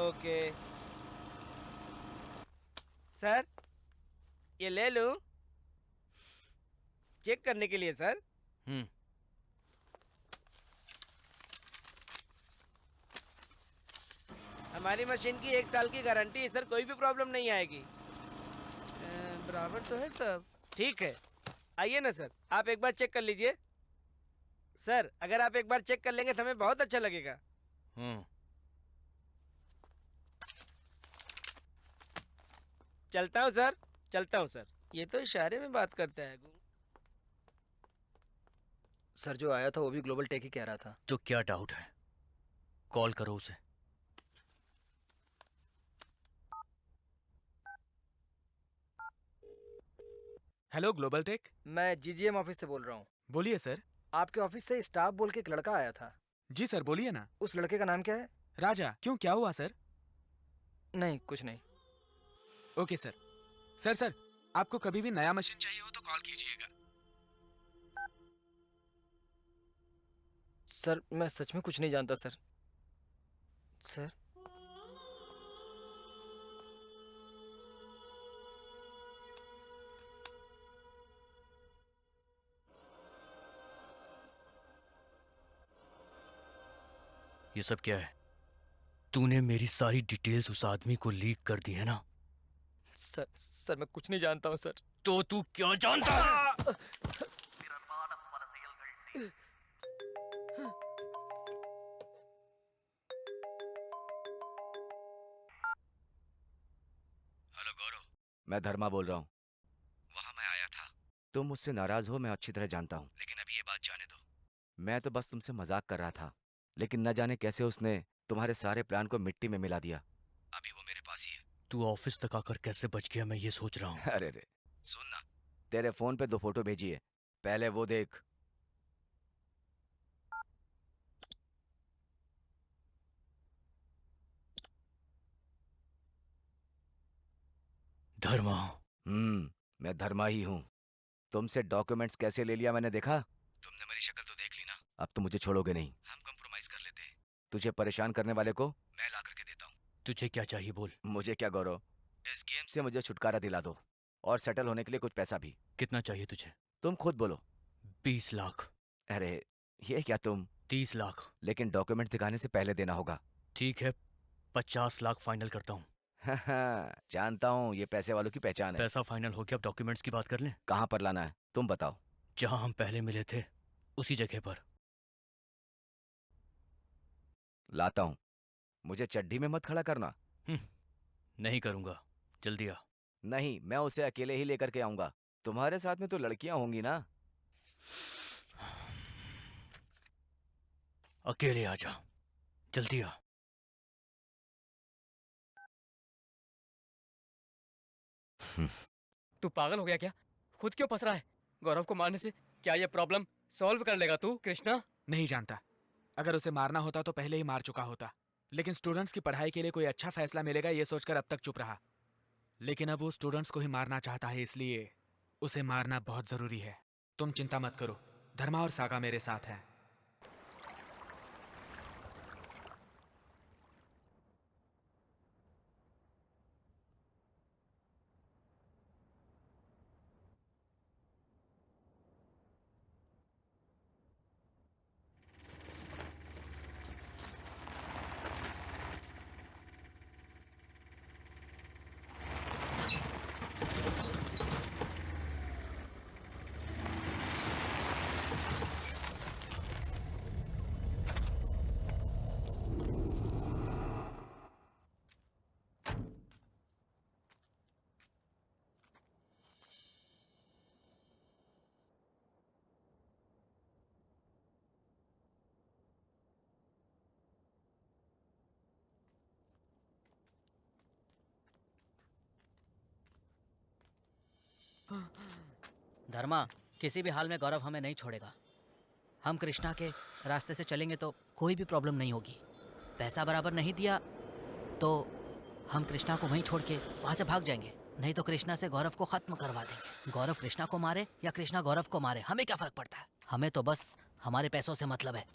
ओके सर, ये ले लूं चेक करने के लिए सर। हमारी मशीन की 1 साल की गारंटी है सर, कोई भी प्रॉब्लम नहीं आएगी। बराबर तो है सब? ठीक है, आइए ना सर, आप एक बार चेक कर लीजिए। सर, अगर आप एक बार चेक कर लेंगे तो हमें बहुत अच्छा लगेगा। चलता हूँ सर, चलता हूँ सर। ये तो इशारे में बात करता है। सर जो आया था वो भी ग्लोबल टेक ही कह रहा था। तो क्या डाउट है? कॉल करो उसे। Hello global tech. मैं जीजीएम ऑफिस से बोल रहा हूँ। बोलिए सर। आपके ऑफिस से स्टाफ बोल के एक लड़का आया था। जी सर, बोलिए ना। उस लड़के का नाम क्या है? राजा। क्यों, क्या हुआ सर? नहीं, कुछ नहीं। Okay sir. सर, आपको कभी भी नया मशीन चाहिए हो तो कॉल कीजिएगा। सर, मैं सच में कुछ नहीं जानता सर। सर ये सब क्या है? तूने मेरी सारी डिटेल्स उस आदमी को लीक कर दी है ना? सर मैं कुछ नहीं जानता हूँ सर। तो तू क्या जानता है? मैं धर्मा बोल रहा हूँ। तुम मुझसे नाराज हो मैं अच्छी तरह जानता हूँ, लेकिन अभी ये बात जाने दो। मैं तो बस तुमसे मजाक कर रहा था, लेकिन न जाने कैसे उसने तुम्हारे सारे प्लान को मिट्टी में मिला दिया। अभी वो मेरे पास ही है। तू ऑफिस तक आकर कैसे बच गया, मैं ये सोच रहा हूँ। अरे रे, सुन ना, तेरे फोन पे 2 फोटो भेजी है, पहले वो देख। धर्मा। मैं धर्मा ही हूँ। तुमसे डॉक्यूमेंट्स कैसे ले लिया मैंने देखा। तुमने मेरी शक्ल तो देख ली ना, अब तो मुझे छोड़ोगे नहीं। हम कंप्रोमाइज कर लेते हैं। तुझे परेशान करने वाले को मैं ला करके देता हूँ। तुझे क्या चाहिए बोल। मुझे क्या गौरव, इस गेम से मुझे छुटकारा दिला दो, और सेटल होने के लिए कुछ पैसा भी। कितना चाहिए तुझे? तुम खुद बोलो। 20 लाख। अरे ये क्या तुम? 30 लाख। लेकिन डॉक्यूमेंट दिखाने से पहले देना होगा। ठीक है, 50 लाख फाइनल करता हूँ। जानता हूँ, ये पैसे वालों की पहचान है। पैसा फाइनल हो गया, अब डॉक्यूमेंट्स की बात कर लें। कहाँ पर लाना है तुम बताओ। जहाँ हम पहले मिले थे उसी जगह पर। लाता हूँ, मुझे चड्डी में मत खड़ा करना। नहीं करूँगा, जल्दी आ। नहीं, मैं उसे अकेले ही लेकर के आऊंगा। तुम्हारे साथ में तो लड़कियां होंगी ना। अकेले आ जा, जल्दी आ। तू पागल हो गया क्या? खुद क्यों फंस रहा है? गौरव को मारने से क्या ये प्रॉब्लम सॉल्व कर लेगा तू कृष्णा? नहीं जानता। अगर उसे मारना होता तो पहले ही मार चुका होता। लेकिन स्टूडेंट्स की पढ़ाई के लिए कोई अच्छा फैसला मिलेगा ये सोचकर अब तक चुप रहा। लेकिन अब वो स्टूडेंट्स को ही मारना चाहता है, इसलिए उसे मारना बहुत जरूरी है। तुम चिंता मत करो, धर्मा और सागा मेरे साथ हैं। धर्मा, किसी भी हाल में गौरव हमें नहीं छोड़ेगा। हम कृष्णा के रास्ते से चलेंगे तो कोई भी प्रॉब्लम नहीं होगी। पैसा बराबर नहीं दिया तो हम कृष्णा को वहीं छोड़ के वहाँ से भाग जाएंगे, नहीं तो कृष्णा से गौरव को खत्म करवा देंगे। गौरव कृष्णा को मारे या कृष्णा गौरव को मारे, हमें क्या फर्क पड़ता है? हमें तो बस हमारे पैसों से मतलब है।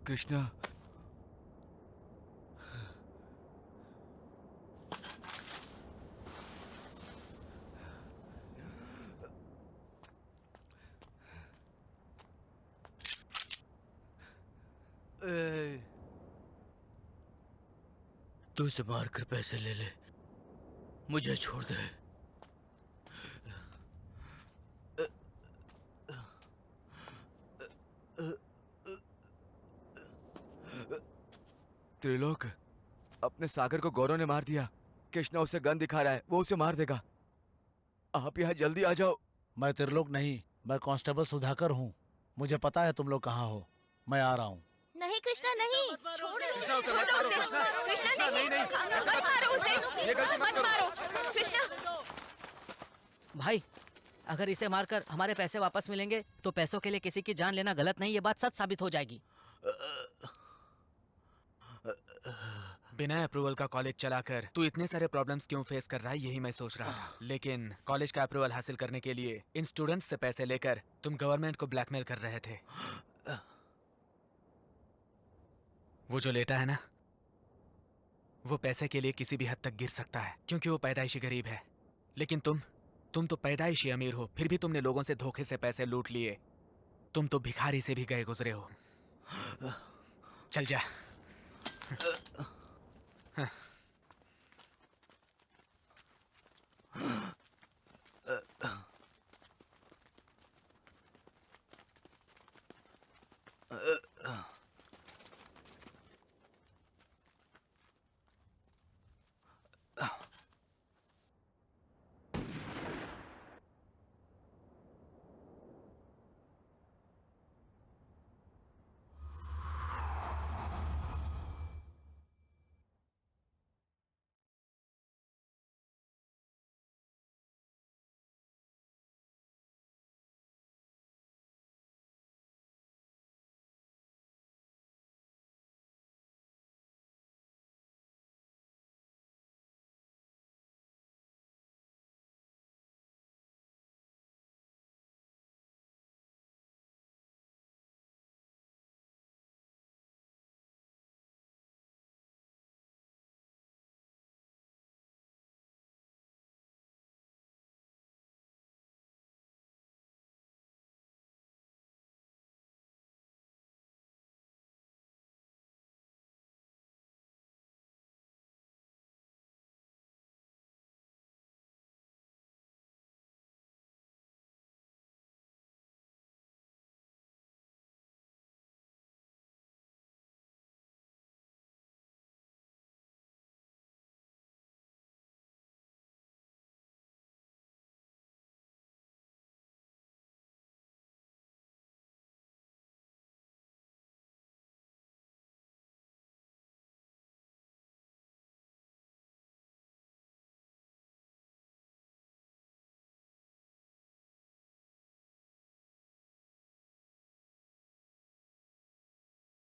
कृष्णा, तू इसे मार कर पैसे ले ले, मुझे छोड़ दे। त्रिलोक, अपने सागर को गौरव ने मार दिया। कृष्णा उसे गन दिखा रहा है, वो उसे मार देगा। आप यहाँ जल्दी आ जाओ। मैं त्रिलोक नहीं, मैं कांस्टेबल सुधाकर हूँ। मुझे पता है तुम लोग कहाँ हो। मैं आ रहा हूँ। नहीं कृष्णा नहीं, छोड़ो कृष्णा, उसे छोड़ो मत मारो, उसे। कृष्णा। कृष्णा नहीं, मत मारो उसे, मत मारो कृष्णा। भाई, अगर इसे मारकर हमारे पैसे वापस मिलेंगे तो पैसों के लिए किसी की जान लेना गलत नहीं, ये बात सच साबित हो जाएगी। बिना अप्रूवल का कॉलेज चलाकर तू इतने सारे प्रॉब्लम्स क्यों फेस कर रहा है, यही मैं सोच रहा था। लेकिन कॉलेज का अप्रूवल हासिल करने के लिए इन स्टूडेंट्स से पैसे लेकर तुम गवर्नमेंट को ब्लैकमेल कर रहे थे। वो जो लेटा है ना, वो पैसे के लिए किसी भी हद तक गिर सकता है, क्योंकि वो पैदाइशी गरीब है। लेकिन तुम तो पैदाइशी अमीर हो, फिर भी तुमने लोगों से धोखे से पैसे लूट लिए। तुम तो भिखारी से भी गए गुजरे हो। चल जा। हाँ।